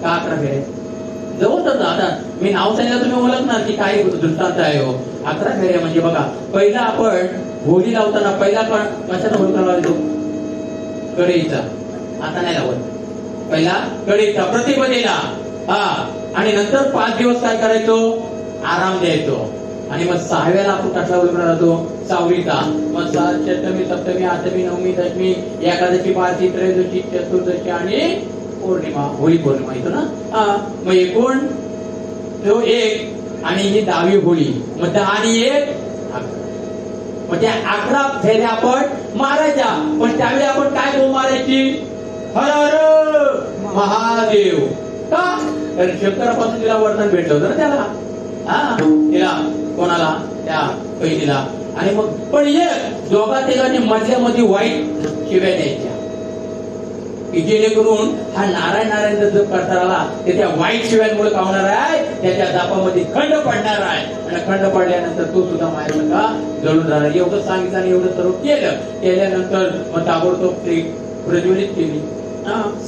का 11 फेऱ्या? जवळच दादा मी नाव सांगितलं तुम्ही ओळखणार की काय दृष्टांत आहे हो. 11 फेऱ्या म्हणजे बघा, पहिला आपण होळी लावताना पहिला कशाचा होळी लावतो, कढईचा. आता नाही लावत, पहिला कढईचा प्रतिपदेला. आणि नंतर 5 दिवस काय करायचो, आराम द्यायचो. आणि मग 6व्याला आपण कसा उलगडा जातो, सावरीचा. मग षष्टमी, सप्तमी, आठमी, नवमी, दशमी, एकादशी, बारशी, त्रयोदशी, चतुर्दशी आणि पौर्णिमा, होळी पौर्णिमा येतो ना. मग एकूण 1 आणि ही 10वी होळी, मग 10 आणि 1 म्हणजे 11 फेऱ्या आपण मारायच्या. पण त्यावेळी आपण काय बोल मारायची, हर हर महादेव. का? कारण शंकरापासून तिला वरदान भेटलं होतं ना त्याला, तिला कोणाला, त्या पहिलीला. आणि मग पण दोघा तिघांनी मधल्यामध्ये वाईट शिव्या द्यायच्या की जेणेकरून हा नारायण जप करता आला ते त्या वाईट शिव्यांमुळे का होणार आहे, त्याच्या जापामध्ये खंड पडणार आहे. आणि खंड पडल्यानंतर तो सुद्धा माहिती का जळून राहणार. एवढं सांगितलं आणि एवढं सर्व केल्यानंतर मग ताबडतोब ते प्रज्वलित केली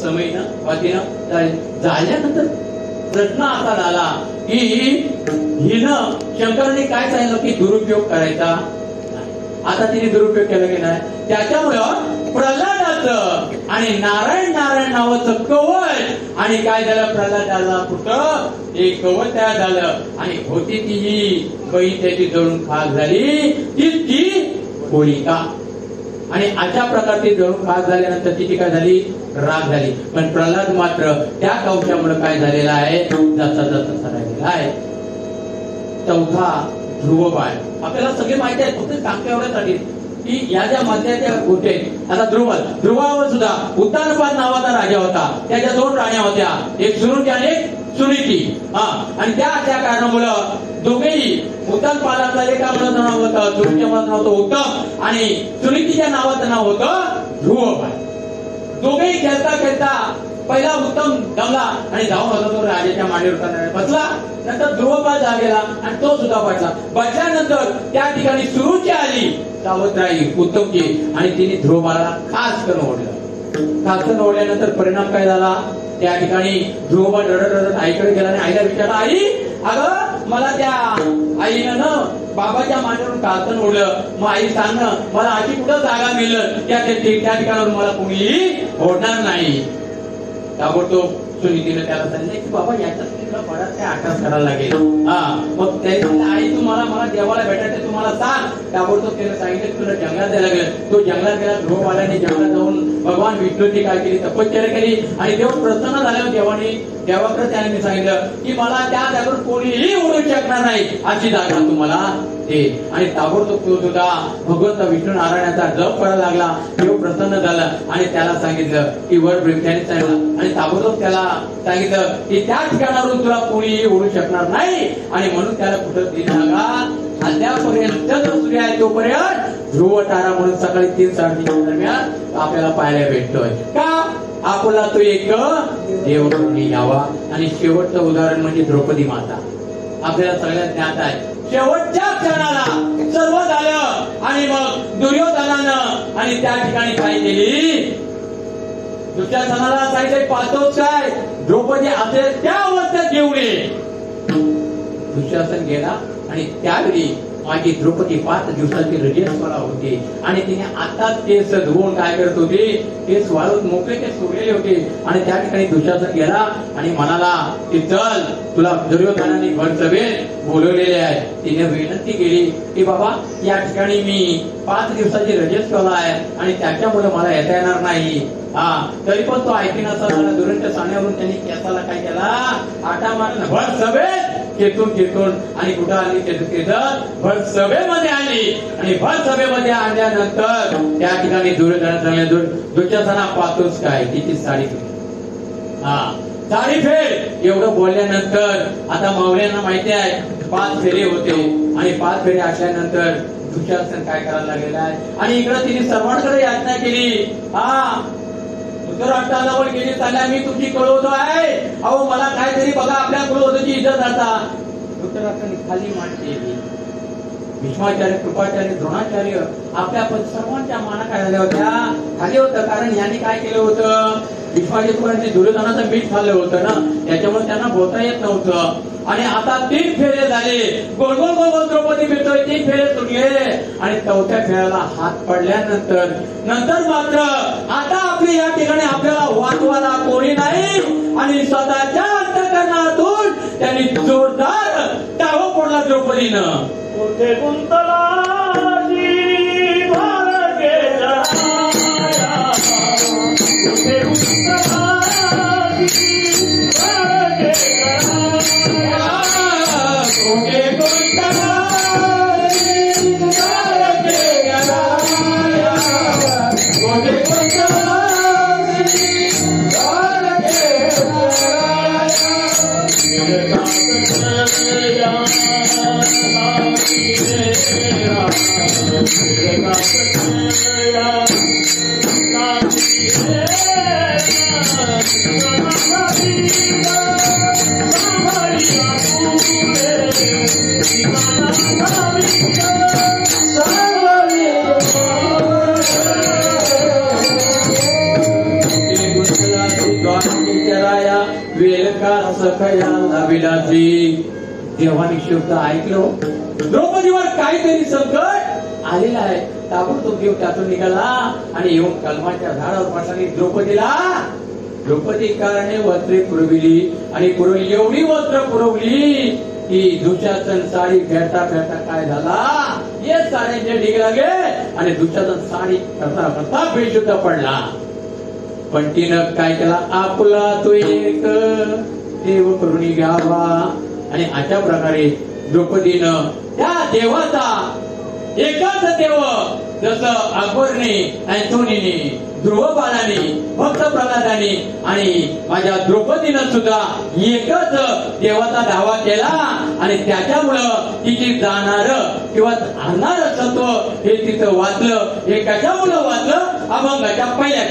समयनं वातीनं. झाल्यानंतर प्रश्न असा झाला की हिनं शंकराने काय सांगितलं की दुरुपयोग करायचा. आता तिने दुरुपयोग केला की नाही. त्याच्यामुळं प्रल्हादाचं आणि नारायण नारायण नावाचं कवच आणि काय झालं प्रल्हादाला कुठं एक कवच तयार झालं आणि होती ती ही बहीण त्याची जळून खाक झाली ती होलिका. आणि अशा प्रकारची जळून खाक झाल्यानंतर तिची काय झाली राग झाली. पण प्रल्हाद मात्र त्या कवचामुळे काय झालेला आहे जसा जसा राहिलेला आहे. चौथा ध्रुवबाळ आपल्याला सगळे माहिती आहे. फक्त सांगते एवढ्यासाठी की या ज्या मध्याच्या गोष्टी आता ध्रुवावर सुद्धा उत्तानपाद नावाचा राजा होता. त्याच्या 2 राण्या होत्या, एक सुरुची आणि एक सुनीती. आणि त्या कारणामुळं दोघेही उत्तानपादाचा एका मुलाचं नाव होतं, सुनीच्या मुलाचं नाव होतं उत्तम आणि सुनीतीच्या नावाचं नाव होतं ध्रुवबाळ. दोघेही खेळता खेळता पहिला उत्तम जमला आणि जाऊन होता तो राजाच्या मांडीवर बसला. नंतर ध्रुवबाळ जागेला आणि तो सुद्धा बसल्यानंतर त्या ठिकाणी सुरुची आली सावत्राई उत्तमची आणि तिने ध्रुवबाळाला खास करून ओढलं. खास करून ओढल्यानंतर परिणाम काय झाला त्या ठिकाणी ध्रुवबाळ रडत रडत आईकडे गेला आणि आईला विचारला आई अगं मला त्या आईनं ना बाबाच्या मांडीवरून कास्तन ओढलं. मग आई सांग ना मला अशी कुठं जागा मिळेल त्या ठिकाणावर मला कोणीही ओढणार नाही. ताबडतोब सुनीतीने त्याला सांगितलं की बाबा याच्यात तुला बराच काय आकाश करायला लागेल. मग त्याने आई तू मला देवाला भेटायचं तू मला सांग. ताबडतोब त्याने सांगितलं तुला जंगलात जायला लागेल. तो जंगलात गेला. ध्रुवबाळाने जंगलात जाऊन भगवान विष्णूची काय केली तपश्चर्या केली आणि देव प्रसन्न झाल्यावर देवाकडे त्याने सांगितलं की मला त्या जागेवर कोणीही ओढू शकणार नाही अशी जागा तुम्हाला दे. आणि ताबडतोब तो सुद्धा भगवंत विष्णू नारायणाचा जप करायला लागला. देव प्रसन्न झाला आणि त्याला सांगितलं की वर ब्रह्मचारी सांगितलं आणि ताबडतोब त्याला सांगितलं की त्या ठिकाणावरून तुला कोणीही ओढू शकणार नाही. आणि म्हणून त्याला कुठं ती जागा अद्यापर्यंत सूर्य आहे तोपर्यंत ध्रुव तारा म्हणून सकाळी 3-3:30 दरम्यान आपल्याला पाहायला भेटतोय. का आपला तो एक देव यावा. आणि शेवटचं उदाहरण म्हणजे द्रौपदी माता. आपल्याला सगळ्यात ज्ञात आहे शेवटच्या क्षणाला सर्व झालं आणि मग दुर्योधनानं आणि त्या ठिकाणी काय केली दुःशासनाला सांगितलं पाहतोच काय द्रौपदी असेल त्या अवस्थेत घेऊन ये. दुःशासन गेला आणि त्यावेळी माझी द्रौपदी 5 दिवसाची रजेस्वरा होती आणि तिने आताच केस धुवून काय करत होती केस वाळून मोकळे केस सोडलेले होते. आणि त्या ठिकाणी दुःशासन गेला आणि म्हणाला की चल तुला दुर्योधनाने भरसभेत बोलवलेले आहे. तिने विनंती केली की बाबा या ठिकाणी मी 5 दिवसाची रजेस्वरा आहे आणि त्याच्यामुळे मला येता येणार नाही. तरी पण तो ऐकून असताना दुरंत साण्यावरून त्यांनी केसाला काय केला आटा मारला. भर सभेत केतून आणि कुठं आली भर सभेमध्ये आली आणि भर सभेमध्ये आल्यानंतर त्या ठिकाणी दुर्योधना पाहतोच काय तिची साडी साडी फेर एवढं बोलल्यानंतर आता मावळ्यांना माहिती आहे 5 फेरे होते आणि 5 फेरे असल्यानंतर दुःशासन काय करायला लागलेला आहे. आणि इकडं तिने सर्वांकडे याचना केली. धृतराष्ट्राजवळ गेली त्यांना मी तुमची कळवतो आहे अहो मला काहीतरी बघा आपल्या कुलवधूची इज्जत आता. धृतराष्ट्राने खाली मान केली. भीष्माचार्य कृपाचार्य द्रोणाचार्य आपल्या सर्वांच्या माना काय झाल्या होत्या खाली होतं. कारण यांनी काय केलं होतं भीष्माचार्य कृपाचार्य दुर्योधनाचं मीठ खाल्लं होतं ना त्याच्यामुळे त्यांना बोलता येत नव्हतं. आणि आता 3 फेरे झाले. गोल गोल गोल गोल द्रौपदी फिरतोय. 3 फेरे सुटले आणि 4थ्या फेऱ्याला हात पडल्यानंतर मात्र आता आपली या ठिकाणी आपल्याला वाचवायला कोणी नाही. आणि स्वतःच्या अंतःकरणातून त्यांनी जोरदार टाहो फोडला द्रौपदीनं. कुठे गुंतला देवानी शब्द ऐकलो. द्रौपदीवर काहीतरी संकट आलेला आहे. ताबडतोब देव त्यातून निघाला आणि येऊन कलमाच्या झाडावर बसली. द्रौपदी कारणे वस्त्रे पुरविली आणि पुरवली. एवढी वस्त्र पुरवली की दुःशासन साडी फेडता काय झाला, हे साड्यांचे ढीग लागे आणि दुःशासन साडी करता बेशुद्ध पडला. पण तिनं काय केला, आपला तो एक देव करून घ्यावा. आणि अशा प्रकारे द्रौपदीनं त्या देवाचा एकाच देव, जसं अकबरने, अँथोनीने, ध्रुवबालाने, भक्त प्रल्हादाने आणि माझ्या द्रौपदीनं सुद्धा एकच देवाचा दावा केला. आणि त्याच्यामुळं तिची जाणार किंवा आणणार सत्व हे तिथं वाचलं. हे कशामुळं वाचलं, अभंगाच्या पहिल्या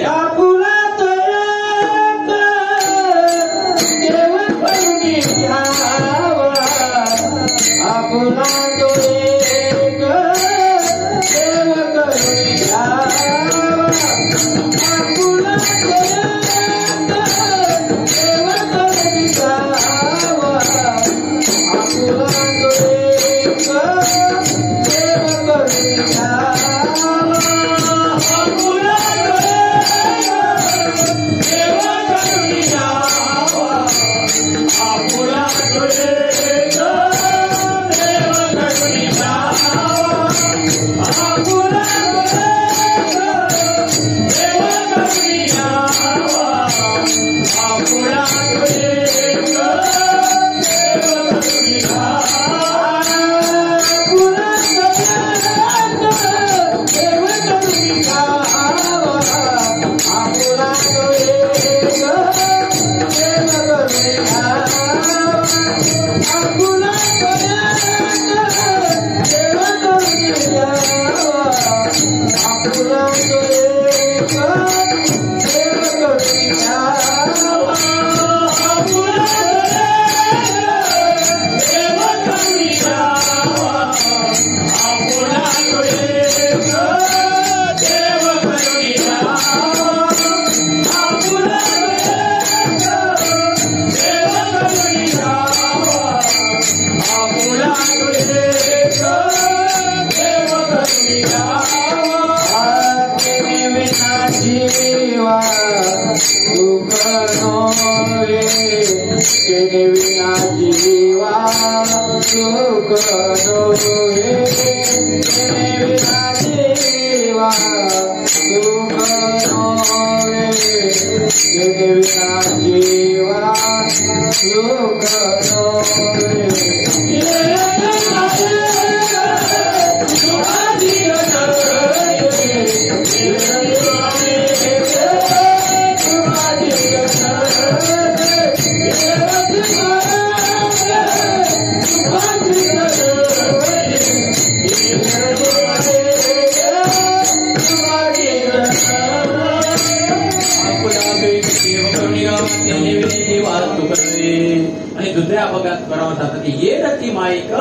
आणि दुसऱ्या अपघात करावा जातात. ये रती माईक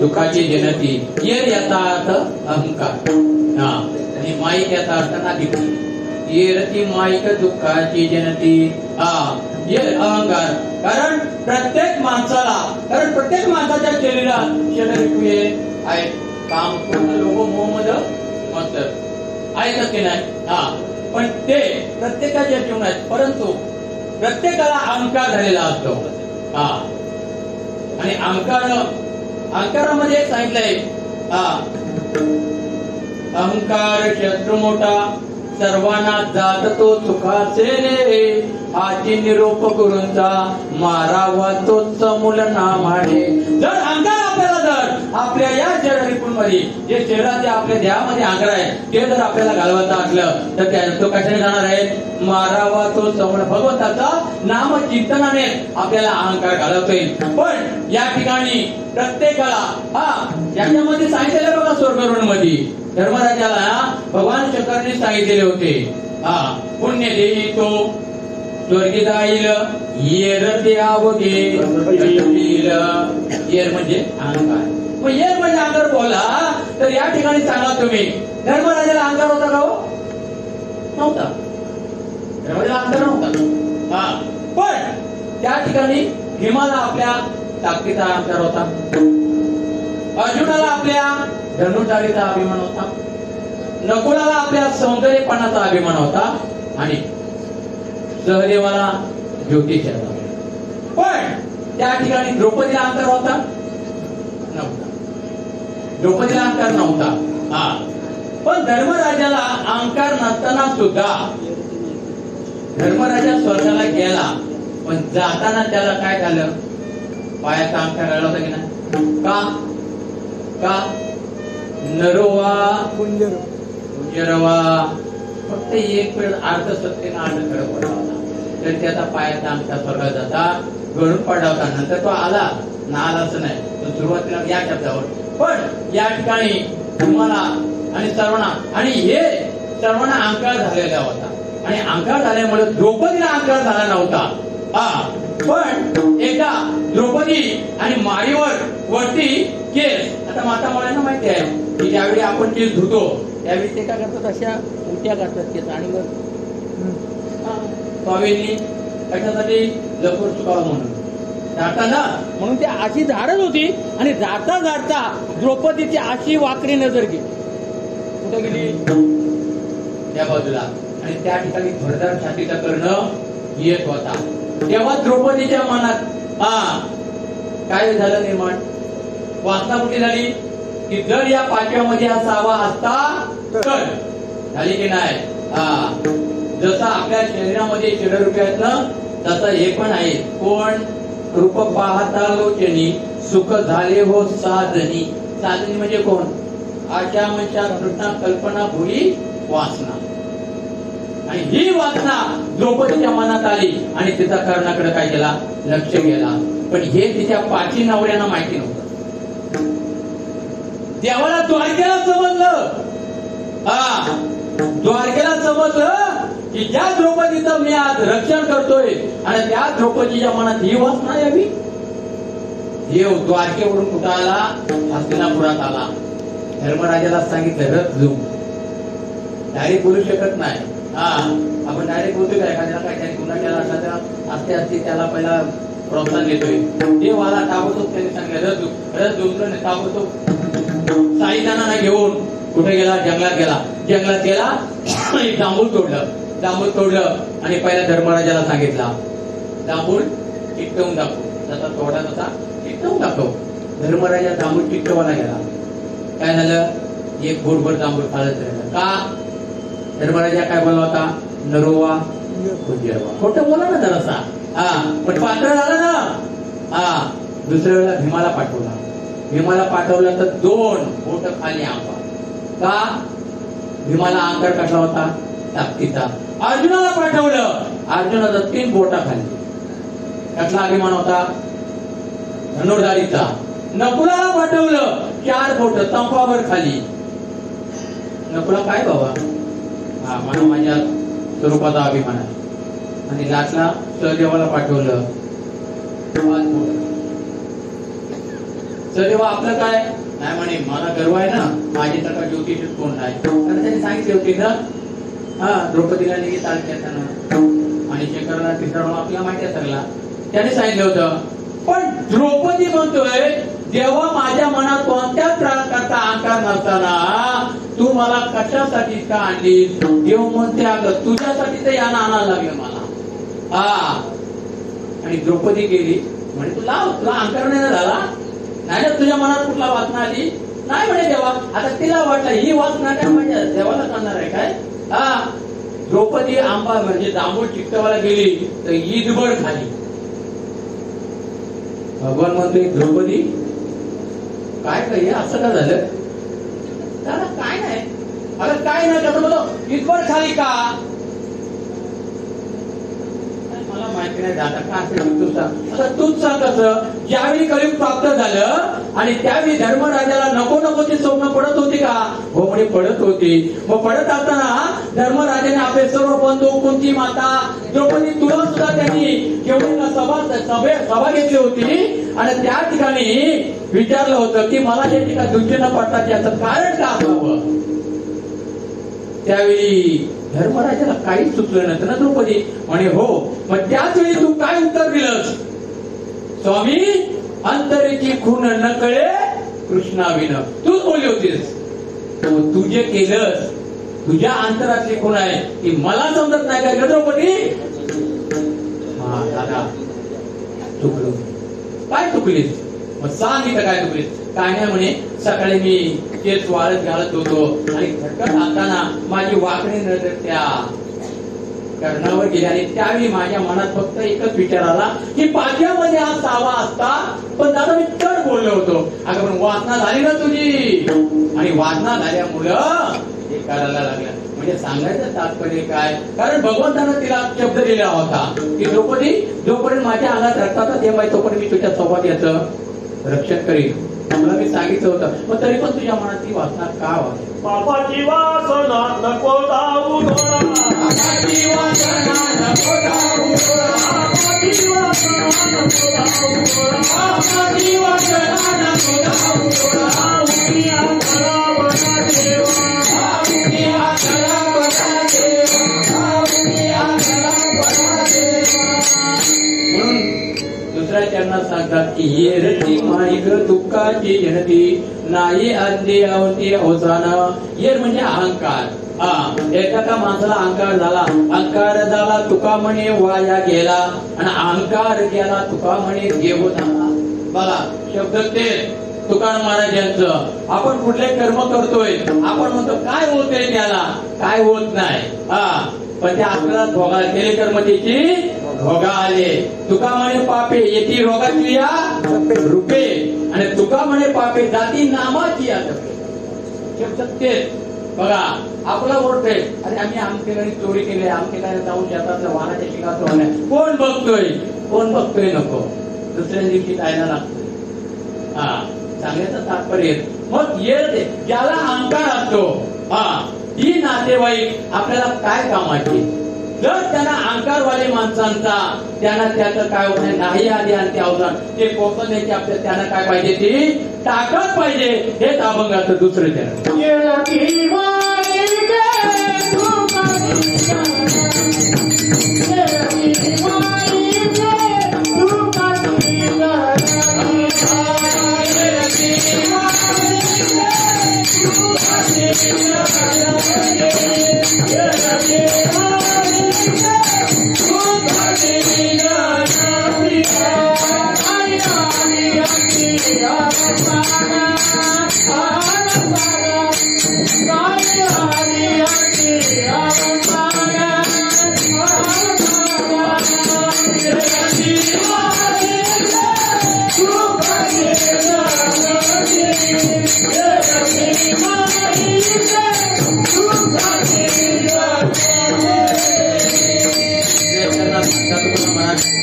दुःखाची जनती. येर याचा अर्थ अहंकार आणि माईक याचा अर्थ नादिकी. ये रती माईक दुःखाची जनती. ये अहंकार. कारण प्रत्येक माणसाच्या शरीरात आहे काम करून लोक मोहम्मद म्हणतात आहेतच की नाही. पण ते प्रत्येकाच्या जीवनात, परंतु प्रत्येकाला अहंकार झालेला असतो. आणि अहंकारामध्ये सांगितलंय अहंकार शत्रू मोठा सर्वांना जात तो सुखाचे रे. हाची निरोप गुरूंचा मारावा तोच मूल नामाडे. जर अहंकार आपल्या या शरीरमध्ये जे शरीराचे आपल्या देहामध्ये अहंकार आहे ते जर आपल्याला घालवायचं असलं तर तो कशाने जाणार आहे, मारावा तो समूळ. भगवंताचा नाम चिंतनाने आपल्याला अहंकार घालवता येईल. पण या ठिकाणी प्रत्येकाला याच्यामध्ये सांगितलेलं बघा, स्वर्गरुण मध्ये धर्मराजाला भगवान शंकरने सांगितलेले होते पुण्य देई तो स्वर्गी जाईल येर द्यावगे. येर म्हणजे अहंकार. मग येर म्हणजे अहंकार बोला तर या ठिकाणी सांगा तुम्ही धर्मराजाला अहंकार होता का? नव्हता. धर्मराजाला अहंकार नव्हता. पण त्या ठिकाणी भीमाला आपल्या ताकदीचा अहंकार होता. अर्जुनाला आपल्या धनुर्धारीचा अभिमान होता, नकुलाला आपल्या सौंदर्यपणाचा अभिमान होता आणि सहदेवाला ज्योतिषाचा. पण त्या ठिकाणी द्रौपदीला अहंकार होता नव्हता. द्रौपदीला अहंकार नव्हता. हा, पण धर्मराजाला अहंकार नसताना सुद्धा धर्मराजा स्वर्गाला गेला, पण जाताना त्याला काय झालं? पायाचा अहंकार आला होता की नाही? का नरोवा कुंजरवा फक्त एक वेळ अर्ध सत्तेनं अर्ध खरं पडला होता, तरी त्याचा पायाचा अहंकार स्वर्गात जाता घडून पडला होता. नंतर तो आला ना, आला असं नाही, तो सुरुवातीला या शब्दावर. पण या ठिकाणी तुम्हाला आणि सर्वांना, आणि हे सर्वांना अहंकार झालेला होता, आणि अहंकार झाल्यामुळे द्रौपदीला अहंकार झाला नव्हता. पण एकदा द्रौपदी आणि मारीवर वरती केस, आता माता मुलांना माहिती आहे की ज्यावेळी आपण केस धुतो त्यावेळी ते काय करतात, अशा उलट्या करतात केस, आणि मग स्वामींनी कशासाठी लवकर चुकावं म्हणून जाताना, म्हणून ती अशी झाडत होती, आणि जाता जाता द्रौपदीची अशी वाकडी नजर गेली. कुठे गेली? त्या बाजूला, आणि त्या ठिकाणी भरदार छातीचा कर्ण येत होता. तेव्हा द्रौपदीच्या मनात काय झालं निर्माण? वासना कुठे झाली की जर या पाचव्यामध्ये हा सावा असता तर झाली की नाही? जसं आपल्या शरीरामध्ये षडरूपे आहेत ना, तसं हे पण आहे. कोण? रूप पाहता लोचनी सुख झाले हो साधनी. साधनी म्हणजे कोण? आशा मशा घटना कल्पना भुरी वासना. आणि ही वासना द्रौपदीच्या मनात आली आणि तिचा कर्णाकडे काय केला? लक्ष गेला. पण हे तिच्या पाची नवऱ्यांना माहिती नव्हतं. देवाला द्वारकेला समजलं, द्वारकेला समजलं की ज्या द्रौपदीचं मी आज रक्षण करतोय आणि त्या द्रौपदीच्या मनात ही वासना यावी. देव द्वारकेवरून कुठं आला? हस्तिनापुरात आला. धर्मराजाला सांगितलं रथ घेऊन. डायरेक्ट बोलू शकत नाही. आपण डायरेक्ट बोलतोय का? एखाद्याला काय त्याने गुन्हा केला असता असते असते त्याला पहिला प्रोत्साहन देतोय. देव आला, ताबडतोब त्यांनी सांगितलं रथ घेऊन ताबडतोब साईदाना घेऊन कुठे गेला? जंगलात गेला. जंगलात गेला, एक जांभूळ तोडलं आणि पहिल्या धर्मराजाला सांगितला जांभूळ चिकटवून दाखव. जसा तोडा तसा चिकटवून दाखव. धर्मराजा जांभूळ चिकटवायला गेला. काय झालं? एक बोटभर जांभूळ खालच राहिलं. का? धर्मराजा काय बोलला होता? नरोवा कुंजरवा. खोटं बोला ना जरासा. पण पात्र झालं ना. दुसऱ्या वेळेला भीमाला पाठवला. भीमाला पाठवलं तर 2 बोट खाली आंबा. का? भीमाला अहंकार कसा होता? ताकदीचा. अर्जुनाला पाठवलं, अर्जुनाचा 3 बोटा खाली. कसला अभिमान होता? धनुर्धारीचा. नकुलाला पाठवलं, 4 बोट तंपावर खाली. नकुला काय बाबा? मला माझ्या स्वरूपाचा अभिमान आहे. आणि लाटला सहदेवाला पाठवलं, 5 बोट. सहदेवा आपलं काय नाही म्हणे, मला गर्व आहे ना, माझी तका ज्योतिष कोण नाही. कारण त्यांनी सांगितले होते ना, द्रौपदीला निघे तालुक्यात आणि शेखरला तिसरा आपल्याला माहिती सगळा त्याने सांगितलं होतं. पण द्रौपदी म्हणतोय जेव्हा माझ्या मनात कोणत्याच प्रकारचा अहंकार नसताना तू मला कशासाठी का आणलीस? देव म्हणते अगं तुझ्यासाठी तर यानं आणायला लागलं मला. आणि द्रौपदी गेली म्हणे तुला अहंकार नाही झाला? नाही ना, तुझ्या मनात कुठला वासना आली? नाही म्हणे देवा. आता तिला वाटलं ही वासना काय माझ्या देवाला करणार आहे काय? द्रौपदी आंबा म्हणजे जांभूळ चिकटवायला गेली तर ईदभर खाली. भगवान म्हणतोय द्रौपदी काय काही असं का झालं? दादा काय नाही, अरे काय नाही कसं बोलो ईदभर खाली का? मला माहिती नाही दादा का असेल तू सांग. आता तूच सांग कसं. ज्यावेळी कलियुग प्राप्त झालं आणि त्यावेळी धर्मराजाला नको नकोची स्वप्न पडत होती का? हो म्हणे पडत होती. मग पडत असताना धर्मराजाने आपले सर्व बंधू, कुंती माता, द्रौपदी, तुला सुद्धा त्यांनी केवढी सभा घेतली होती आणि त्या ठिकाणी विचारलं होतं की मला जे ठिकाणी दुःखी न पडतात याचं कारण का असावं? त्यावेळी धर्मराजाला काहीच सुचलं नव्हतं ना. द्रौपदी म्हणे हो. मग त्याच वेळी तू काय उत्तर दिलंस? स्वामी अंतरेची खून न कळे कृष्णाविन तूच बोलली होतीस. तू जे केलंस तुझ्या अंतरातली कोण आहे ती मला समजत नाही का द्रौपदी? हा दादा चुकलो. काय चुकलीस? मग सांगितलं काय चुकलीस? काय नाही म्हणे, सकाळी मी केस वाळत घालत होतो आणि झटकन आणताना माझी वाकडी नजर त्या कर्णावर गेली आणि त्यावेळी माझ्या मनात फक्त एकच विचार आला की पाठ्यामध्ये हा सावा असता. पण दादा मी तर बोललो होतो. अगं पण वासना झाली ना तुझी, आणि वासना झाल्यामुळं हे करायला लागलं. म्हणजे सांगायचं तात्पर्य काय? कारण भगवंतानं तिला शब्द दिला होता की द्रौपदी जोपर्यंत माझ्या अंगात रक्ताचा थेंब आहे तोपर्यंत मी तुझ्या सौभाग्याचं रक्षण करीन. तुला मी सांगितलं होतं. मग तरी पण तुझ्या मनात ती वासना का वाटते? पापाची वासना नको जाऊ डोळा, पापाची वासना नको जाऊ डोळा, पापाची वासना नको जाऊ डोळा, पापाची वासना नको जाऊ डोळा. उनिया खराबना देवा, उनिया खराबना देवा, उनिया खराबना देवा. म्हणून दुसऱ्या चरणात सांगतात की ये रती माणिक दुःखाची जनती नाही अंधी अवती अवसान. येर म्हणजे अहंकार. एका का माणसाला अहंकार झाला तुका म्हणे वाया गेला, आणि अहंकार गेला तुका म्हणे घेऊन आला. बघा शब्द ते तुकाराम महाराजांचं. आपण कुठले कर्म करतोय आपण म्हणतो काय होतंय त्याला, काय होत नाही. पण ते आपल्याला भोगायला केले कर्म त्याची भोगा आले. तुका म्हणे पापे येती रोगाची या रूपे, आणि तुका म्हणे पापे जाती नामाची या शब्द तेच. बघा आपला ओळखतोय अरे आम्ही आमच्या घरी चोरी केली, आमच्या घरी जाऊन शेतातलं वाहनाच्या शिकाचं होण्या कोण बघतोय, कोण बघतोय नको. दुसऱ्या दिवशी जायला लागतोय. सांगायचं तात्पर्य मग येते ज्याला अहंकार असतो ही नातेवाईक आपल्याला काय कामाची. जर त्यांना अहंकारवाले माणसांचा त्यांना त्याचं काय होत नाही आधी आणि ते अवधान ते पोहोचण्याची आपल्या त्यांना काय पाहिजे ती ताकद पाहिजे. हेच अभंगाचं दुसरं चरण.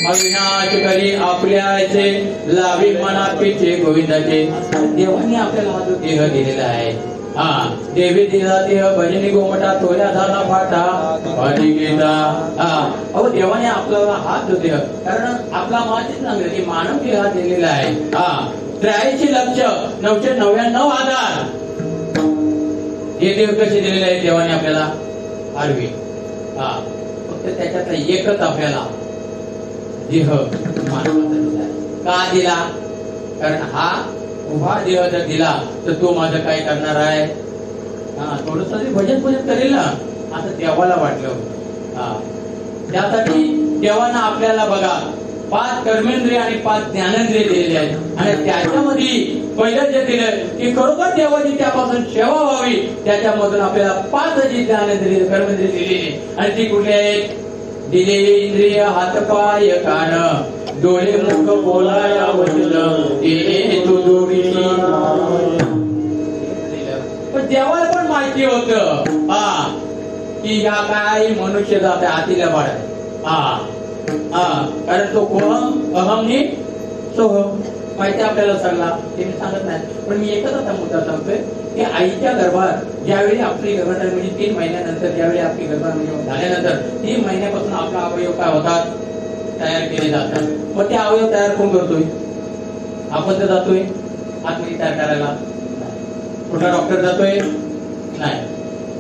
अविनाश करी आपल्याचे लावी मना पिछे गोविंदाचे. देवाने आपल्याला हा जो देह दिलेला आहे देवी दिला देह भजनी गोमटा तोल्या झाला फाटा गीता. अहो देवाने आपल्याला हात जो देह, कारण आपला मातीच सांगेल की मानव देह दिलेला आहे 83,999,000 हे देव कसे दिलेले आहेत देवाने आपल्याला आरवी. फक्त त्याच्यातला एकच आपल्याला देह मानवाचा दिला. का दिला? कारण हा उभा देह जर दिला तर तो माझं काय करणार आहे. थोडस भजन करेल ना असं देवाला वाटलं. त्यासाठी देवानं आपल्याला बघा 5 कर्मेंद्रिय आणि 5 ज्ञानेंद्रिय दिलेले आहेत. आणि त्याच्यामध्ये पहिलं जे दिलं की खरोखर देवाची त्यापासून सेवा व्हावी त्याच्यामधून आपल्याला 5 जी ज्ञानेंद्रिय कर्मेंद्रिय दिलेली. आणि ती कुठली आहेत? दिलेले इंद्रिय हात पाय कान डोळे मुख बोलाया वचन दिले तो दोरीची. पण देवाला पण माहिती होत की या काय मनुष्य जाते आतीला बाळ. कारण तो कोण अहमनी सोहम माहिती आपल्याला सांगला ते मी सांगत नाही. पण मी एकच आता मुद्दा सांगतोय की आईच्या गर्भात ज्यावेळी आपली गर्भात म्हणजे 3 महिन्यानंतर ज्यावेळी आपली गर्भात म्हणजे झाल्यानंतर 3 महिन्यापासून आपला अवयव काय होतात तयार केले जातात. मग ते अवयव तयार कोण करतोय? आपण तर जातोय आतमध्ये तयार करायला. कुठला डॉक्टर जातोय? नाही.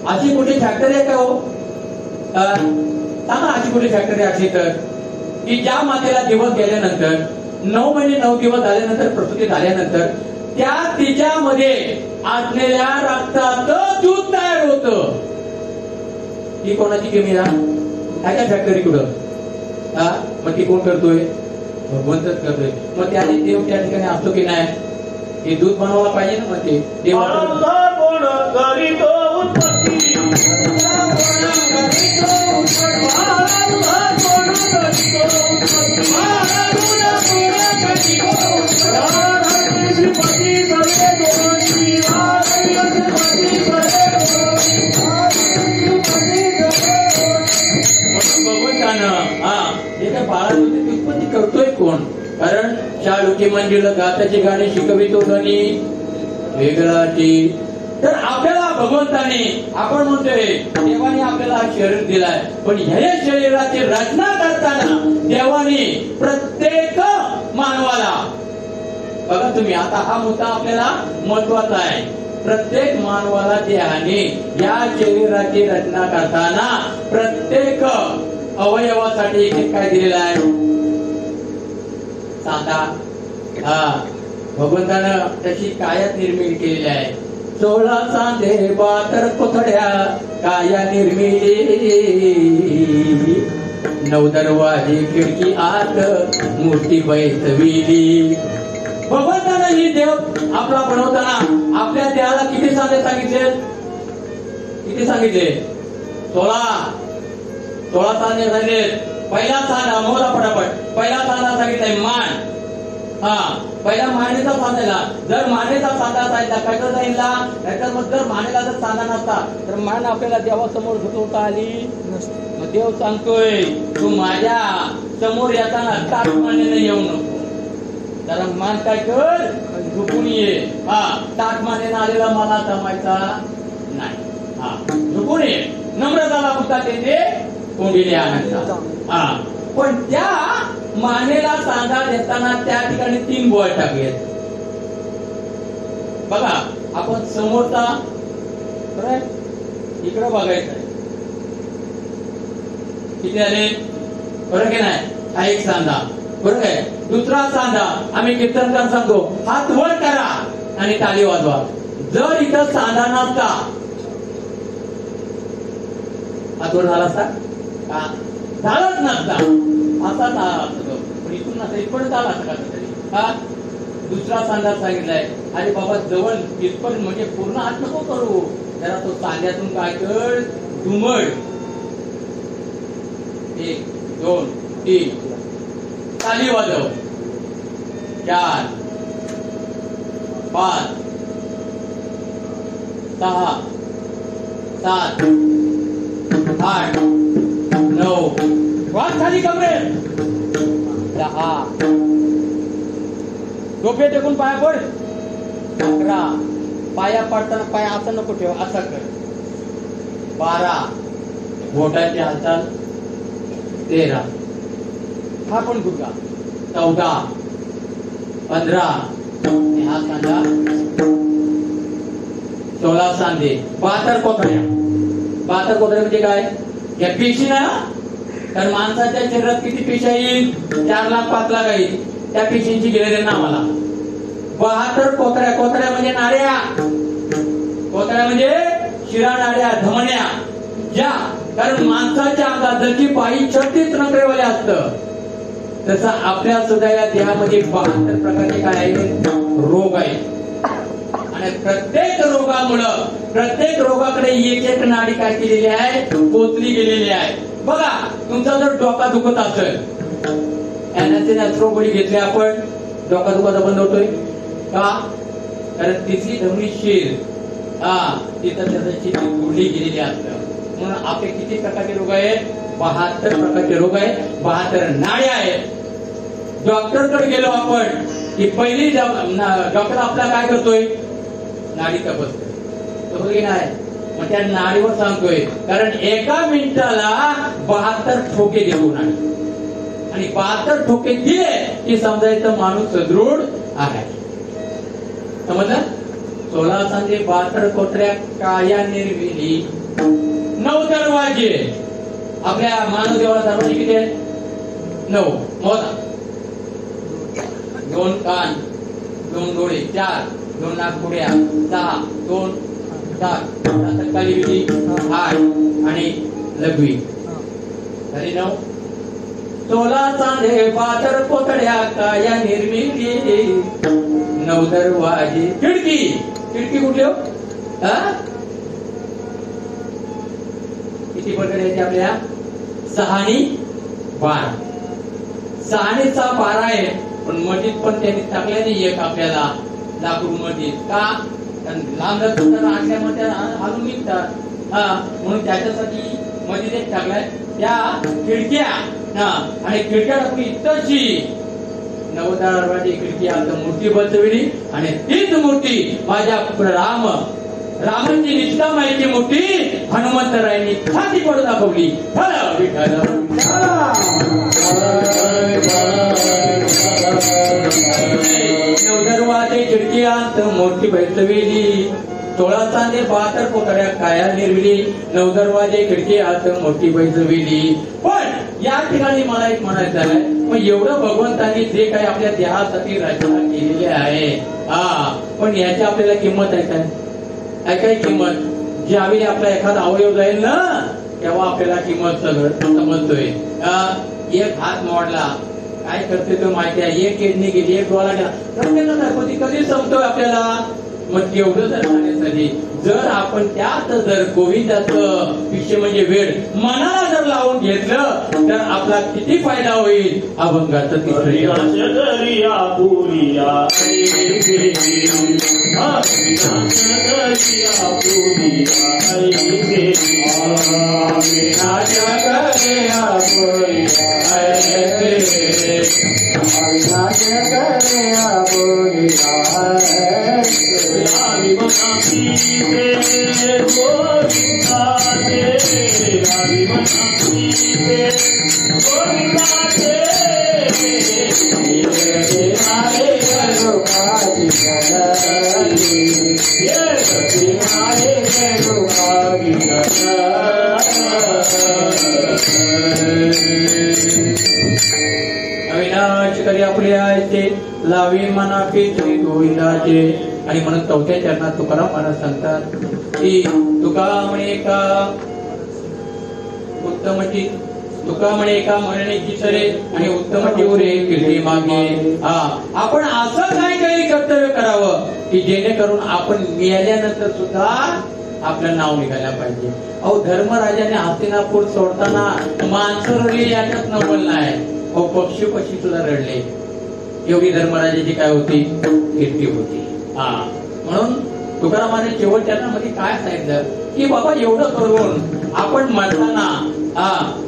अशी कुठली फॅक्टरी आहे का हो? सांगा अशी कुठली फॅक्टरी असली तर की ज्या मातेला दिवस गेल्यानंतर 9 महिने 9 दिवस झाल्यानंतर प्रसूती झाल्यानंतर त्या तिच्यामध्ये असलेल्या रक्ताचं दूध तयार होतं. ही कोणाची केमिरा? काय फॅक्टरी कुठं? मग ती कोण करतोय? भगवंतच करतोय. मग त्याने देव त्या ठिकाणी असतो की नाही? हे दूध बनवायला पाहिजे ना. मग ते देव कोण करीतो उत्पत्ती उत्पत्ती करतोय कोण? कारण शाळुकी मंदिर गाताची गाणी शिकवितो धनी वेगळाची. तर आपल्याला भगवंताने, आपण म्हणतोय देवाने आपल्याला शरीर दिलाय, पण ह्या शरीराची रचना करताना देवाने प्रत्येक मानवाला, बघा तुम्ही आता हा मुद्दा आपल्याला महत्वाचा आहे, प्रत्येक मानवाला देवाने या शरीराची रचना करताना प्रत्येक अवयवासाठी एक काय दिलेला आहे? सांगा. भगवंतानं त्याची कायात निर्मिती केलेली आहे. 16 सांधे 72 कोथड्या काया निर्मिली, 9 दरवाजे खिडकी आत मूर्ती बैठविली. भगवंतानं ही देव आपला बनवताना आपल्या देहाला किती सांधे सांगितले? किती सांगितले? 16 सांधे सांगितले. पहिला सांधा मोजा पटापट. पहिला सांधा सांगितलाय मान. पहिला मानेचा सांधायला, जर मानेचा सांधा असायचा कसा जाईला, नाहीतर मग जर मानेला जर सांधा नसता तर मान आपल्याला देवासमोर झुकवता आली नसती. मग देव सांगतोय तू माझ्या समोर येताना ताट मानेने येऊ नको, जरा मान काय कर झुकून ये. ताट मानेने आलेला मला जमायचा नाही. झुकून ये. नम्रताला म्हणतात ते कोंडीने आणायचा. पण त्या मानेला सांधा देताना त्या ठिकाणी 3 बोळ टाकलेत. बघा आपण समोरचा इकडे बघायचं किती आले? बरोबर की नाही? हा एक सांधा. बरोबर आहे. दुसरा सांधा आम्ही कीर्तनकार सांगतो हात वर करा आणि टाळी वाजवा. जर इथं सांधा नसता, हात वर झाला असता का? झालंच नसता. असा झाला असतो. पण इथून नसता, इथपर्यंत झाला असता का? दुसरा सांधा सांगितलाय अरे बाबा जवळ इथपर्यंत म्हणजे पूर्ण हात नको करू, जरा तो सांध्यातून काय कर दुमड. 1 2 3 ताली वाजव. 4 5 6 7 8 9 वाज खाली कमरे. 10 डोके टेकून पाया पड. 11 पाया पडताना पाया असं नको ठेव, असं कर. 12 बोटाची हालचाल. 13 हा पण गुडघा. 14 15 हा सांधा. 16 सांधे. 72 कोथळ्या. 72 कोथळ्या म्हणजे काय? या पेशी ना, तर माणसाच्या शरीरात किती पेशी येईल? 4 लाख 5 लाख येईल. त्या पेशींची गेलेली ना आम्हाला 72 कोथळ्या. कोथळ्या म्हणजे नाड्या. कोथळ्या म्हणजे शिरा नाड्या धमन्या ज्या, कारण माणसाच्या अंगात जशी बाई 36 नखरेवाले असतं तसं आपल्या सुद्धा या देहामध्ये 72 प्रकारचे काय आहेत? रोग आहेत. आणि प्रत्येक रोगामुळं, प्रत्येक रोगाकडे एक एक नाडी काय केलेली आहे? पोचली गेलेली आहे. बघा तुमचा जर डोका दुखत असेल, गोळी घेतली आपण, डोका दुखाचा बंद होतोय का? कारण तिसरी धमनी शिर तिथं त्याची गुढली गेलेली असतं. म्हणून आपले किती प्रकारचे रोग आहेत? 72 प्रकारचे रोग आहेत. 72 नाड्या आहेत. डॉक्टरकडे गेलो आपण की पहिली डॉक्टर आपला काय करतोय? नाडी तपासतोय. की नाही? मग त्या नाडीवर सांगतोय, कारण एका मिनिटाला 72 ठोके देतो नाडी, आणि 72 ठोके दिले की समजायचं माणूस सदृढ आहे. समजलं? 16 सांधे 72 कोथळ्या काया निर्मिली. 9 दरवाजे. आपल्या मानव देवाला दरवाजे किती आहेत? 9. मोजा. 2 कान, 2 डोळे, 4 2 नागपुड्या 6 2 7 आता कालीविधी 8 आणि लघवी झाली 9. 16 चांदे पातर पोतड्या काया निर्मिती 9 दरवाजे खिडकी कुठली हो? किती पकड यायचे आपल्या 6 आणि 12. 6 आणि 6 12 आहे. पण मधीत पण त्यांनी टाकले नाही एक आपल्याला लाकूड मधीत का लांब आणल्यामध्ये हलून निघतात म्हणून त्याच्यासाठी मधीत एक टाकलाय. त्या खिडक्या आणि खिडक्या टाकून इतकी 9 दरवाजे खिडकी आता मूर्ती बसवली आणि तीच मूर्ती माझ्या रामाची निष्ठा माहिती मूर्ती हनुमंतरायांनी छाती पडून दाखवली. नवदरवाजे खिडकी अंत मूर्ती बैसविली 16 चांदे 72 पोतड्या काया निर्मिली 9 दरवाजे खिडकी अंत मूर्ती बैसविली. पण या ठिकाणी मला एक म्हणायचं आहे मग एवढं भगवंतांनी जे काही आपल्या देहासाठी रचना केलेली आहे पण याची आपल्याला किंमत आहे काय किंमत ज्यावेळी आपला एखादा अवयव जाईल ना तेव्हा आपल्याला किंमत सगळं समजतोय. एक हात मोडला काय करते तो माहिती आहे. एक किडनी गेली एक डोळा गेला प्रत्येकाला दाखवती कधी समजतोय आपल्याला. मग एवढं जर राहण्यासाठी जर आपण त्यात जर गोविंदाचं विषय म्हणजे वेळ मनाला जर लावून घेतलं तर आपला किती फायदा होईल. अभंगाचं अविनाश करी आपले आहे लावी मना पितृ गोविंदाचे. आणि म्हणून 4थ्या चरणात तुकाराम महाराज सांगतात की तुका म्हणे का उत्तमची तुका म्हणे का मरणेची सरे आणि उत्तमची उरे कीर्ती मागे. आपण असं काय काही कर्तव्य करावं की जेणेकरून आपण मिळाल्यानंतर सुद्धा आपलं नाव निघायला पाहिजे. अहो धर्मराजाने हस्तिनापूर सोडताना माणसं रडली याच्यात नवल नाही. अहो पक्षी सुद्धा रडले. एवढी धर्मराजाची काय होती कीर्ती होती. म्हणून तुकारामाने शेवटच्या मध्ये काय सांगितलं की बाबा एवढं करून आपण मरताना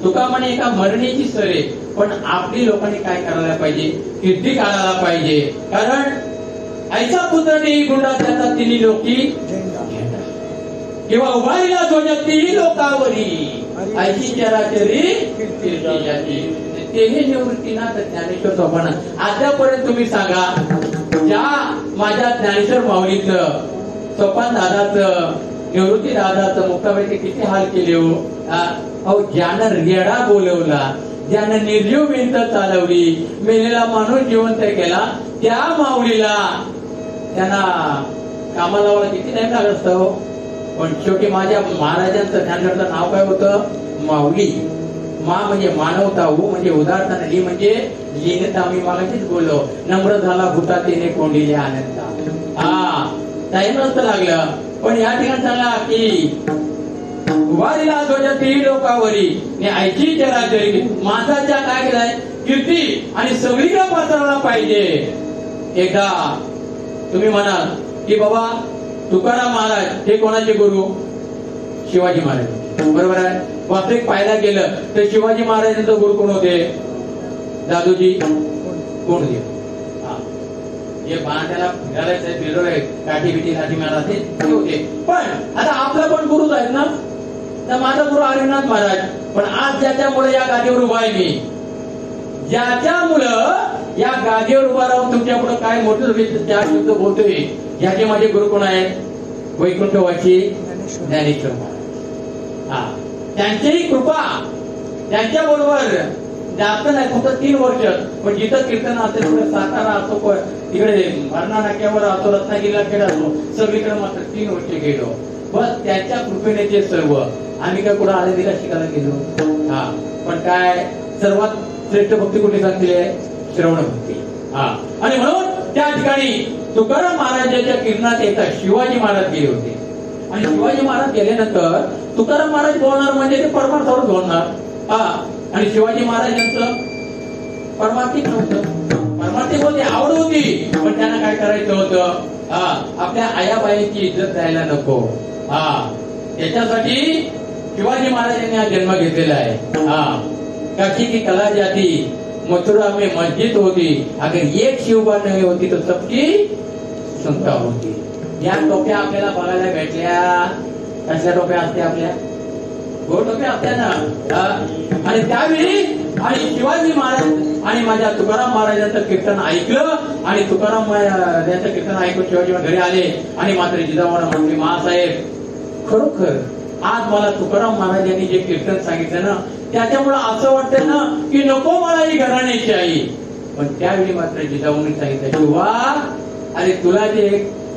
तुका म्हणे एका मरणीची सरे पण आपली लोकांनी काय करायला पाहिजे कीर्ती काढायला पाहिजे. कारण ऐसा पुत्र नाही गुंडा त्याचा तिन्ही लोकी किंवा उभारीला ध्वजती लोकावरी ऐशी चराचरी कीर्ती जाती. तेही निवृत्तीनाथ ज्ञानेश्वर सोपान आतापर्यंत तुम्ही सांगा ज्या माझ्या ज्ञानेश्वर माऊलीचं सोपान दादाचं निवृत्ती दादाचं मुक्ताबाईचे किती हाल केले हो. अहो ज्यानं रेडा बोलवला ज्यानं निर्जीव भिंत चालवली मेलेला माणूस जिवंत केला त्या माऊलीला त्यांना कामाला लावायला किती नाही लागत असतं. पण शेवटी माझ्या महाराजांचं ज्ञानेश्वरचं नाव काय होतं माऊली. मा म्हणजे मानवता उ म्हणजे उदारता ली म्हणजे लीनता. मी मागाशीच बोललो नम्र झाला भूता तिने कोंडिले आनंदा. टाइम नसतं लागलं पण या ठिकाणी सांगा की उभारीला ध्वजती लोकावरी ऐची चराचरी माणसाच्या काय केलाय कीर्ती आणि सगळीकडे पसरवला पाहिजे. एकदा तुम्ही म्हणाल की बाबा तुकाराम महाराज हे कोणाचे गुरु शिवाजी महाराज बरोबर आहे. वास्तविक पाहायला गेलं तर शिवाजी महाराजांचं गुरु कोण होते दादोजी कोण होते. जे भांड्याला फिरायला काठी बिठी लाठी मारा ते होते. पण आता आपला पण गुरुच आहेत ना. तर माझा गुरु हरिनाथ महाराज. पण आज ज्याच्यामुळे या गादीवर उभा आहे मी ज्याच्यामुळं या गादीवर उभा राहून तुमच्या पुढे काय मोठं त्या शब्द बोलतोय याचे माझे गुरु कोण आहेत वैकुंठवासी ज्ञानेश्वर महाराज. त्यांचीही कृपा त्यांच्या बरोबर जास्त नाही फक्त 3 वर्ष, पण जिथं कीर्तन असेल तिकडे सातारा असो, तिकडे भरणा नाक्यावर असो, रत्नागिरीला खेळ असो, सगळीकडे मात्र 3 वर्ष गेलो. बस त्याच्या कृपेने ते सर्व. आम्ही काय कुठं आळंदीला शिकायला गेलो हा, पण काय सर्वात श्रेष्ठ भक्ती कुठे सांगते? श्रवण भक्ती. हा, आणि म्हणून त्या ठिकाणी तुकाराम महाराजांच्या कीर्तनात येतात शिवाजी महाराज गेले होते. आणि शिवाजी महाराज गेल्यानंतर तुकाराम महाराज बोलणार म्हणजे ते परमार्थावर बोलणार. हा, आणि शिवाजी महाराजांचं परमार्थिक नव्हतं. परमार्थिक होते, आवड होती, पण त्यांना काय करायचं होतं? हा, आपल्या आयाबाईंची इज्जत द्यायला नको. हा, त्याच्यासाठी शिवाजी महाराजांनी हा जन्म घेतलेला आहे. हा, काशी की कला जाती मथुरा में मस्जिद होती, अगर एक शिवबा नाही होती तर सबकी संस्था होती. या टोप्या आपल्याला बघायला भेटल्या. कसल्या टोप्या असते आपल्या? गोड टोप्या असत्या ना. आणि त्यावेळी आणि शिवाजी महाराज आणि माझ्या तुकाराम महाराजांचं कीर्तन ऐकलं, आणि तुकाराम महाराजांचं कीर्तन ऐकून शिवाजी घरी आले. आणि मात्र जिजाबाईंना म्हटले, महासाहेब खरोखर आज मला तुकाराम महाराजांनी जे कीर्तन सांगितलं ना, त्याच्यामुळे असं वाटतं ना की नको मला ही घराण्याची आई. पण त्यावेळी मात्र जिजाऊंनी सांगितलं, शिवा अरे तुला जे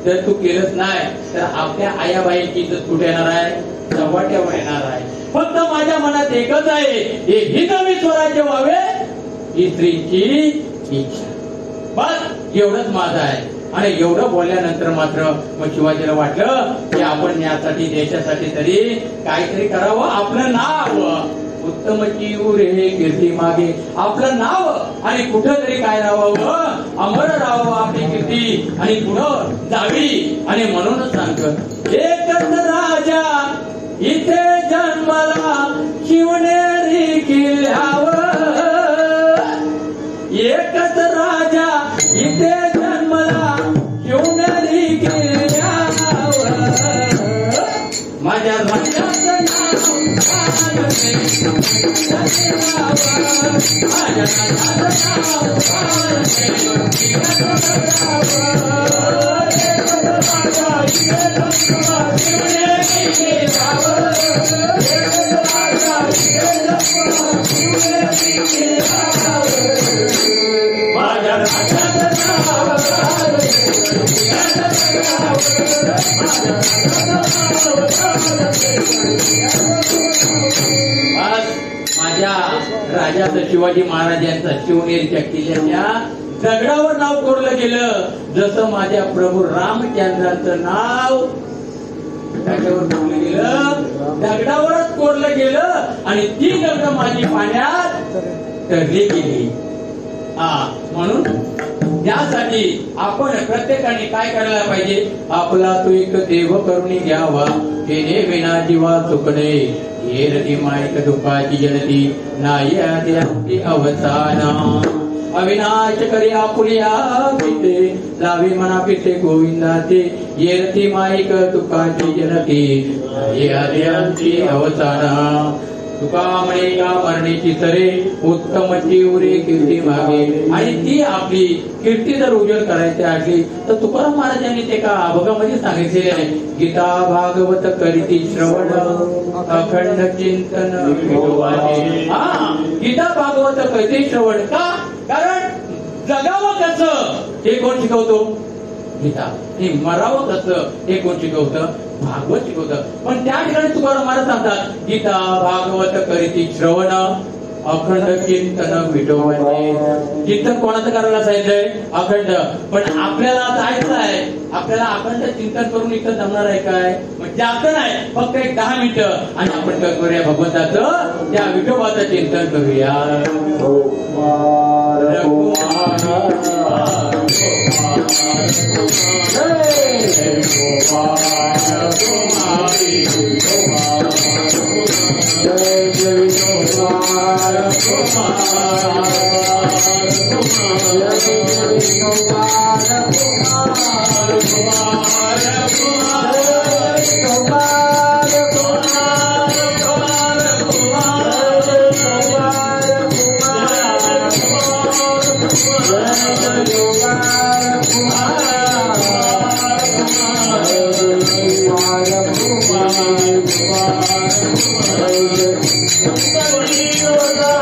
जर तू केलंच नाही तर आपल्या आयाबाईंची इज्जत कुठे येणार आहे? चव्हाट्यावर येणार आहे. फक्त माझ्या मनात एकच आहे, हे हिंदवी स्वराज्य व्हावे ही स्त्रीची इच्छा. बस एवढंच माझं आहे. आणि एवढं बोलल्यानंतर मात्र मग शिवाजीला वाटलं की आपण यासाठी देशासाठी तरी काहीतरी करावं. आपलं नाव उत्तम जीव रे कीर्ती मागे, आपलं नाव आणि कुठं तरी काय राहावं, अमर राहावं आपली कीर्ती आणि पुढं जावी. आणि म्हणूनच सांगतो, एकच राजा इथे जन्मला शिवनेरी किल्ल्यावर, एकच राजा इथे जन्मला शिवनेरी किल्ल्यावर, माझ्या राजाचं नाव माझ्या राजाचं शिवाजी महाराजांचा शिवनेरीच्या किल्ल्याच्या दगडावर नाव कोरलं गेलं, जसं माझ्या प्रभू रामचंद्राचं नाव त्याच्यावर कोरलं गेलं, दगडावरच कोरलं गेलं. आणि ती दगड माझी पाण्यात तरली गेली. म्हणून त्यासाठी आपण प्रत्येकाने काय करायला पाहिजे? आपला तो एक देव करुणी घ्यावा, तेने विना जीवा चुकणे, येरती मायक दुःखाची जनती नाही आधी अवसाना, अविनाश करी आपुलिया पिते लावी मना पिते गोविंदाचे, येरती मायक दुःखाची जनती नाही आधी अवसाना. तुका म्हणे का मरणीची तरे उत्तम जीवरे कीर्ती मागे. आणि ती आपली कीर्ती जर उज्ज्वल करायची असली तर तुकाराम महाराजांनी ते का अभंगामध्ये सांगितलेले आहे, गीता भागवत करीती श्रवण अखंड चिंतन विठोबाचे. गीता भागवत करीती श्रवण का? कारण जगावं कसं हे कोण शिकवतो? गीता. हे मरावं कसं हे कोण शिकवतं? भागवत शिकवतं. पण त्या ठिकाणी तुकाराम महाराज सांगतात, गीता भागवत करीती श्रवण अखंड चिंतन विठोबाचे. चिंतन कोणाचं करायला सांगितलंय? अखंड. पण आपल्याला जायचं आहे, आपल्याला अखंड चिंतन करून इथं जमणार आहे काय? मग जास्त नाही, फक्त एक 10 मिनिटं आणि आपण काय करूया? भगवंताचं त्या विठोबाचं चिंतन करूया.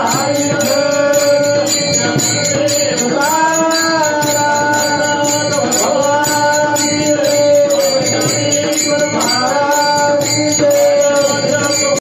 Hare तुकाराम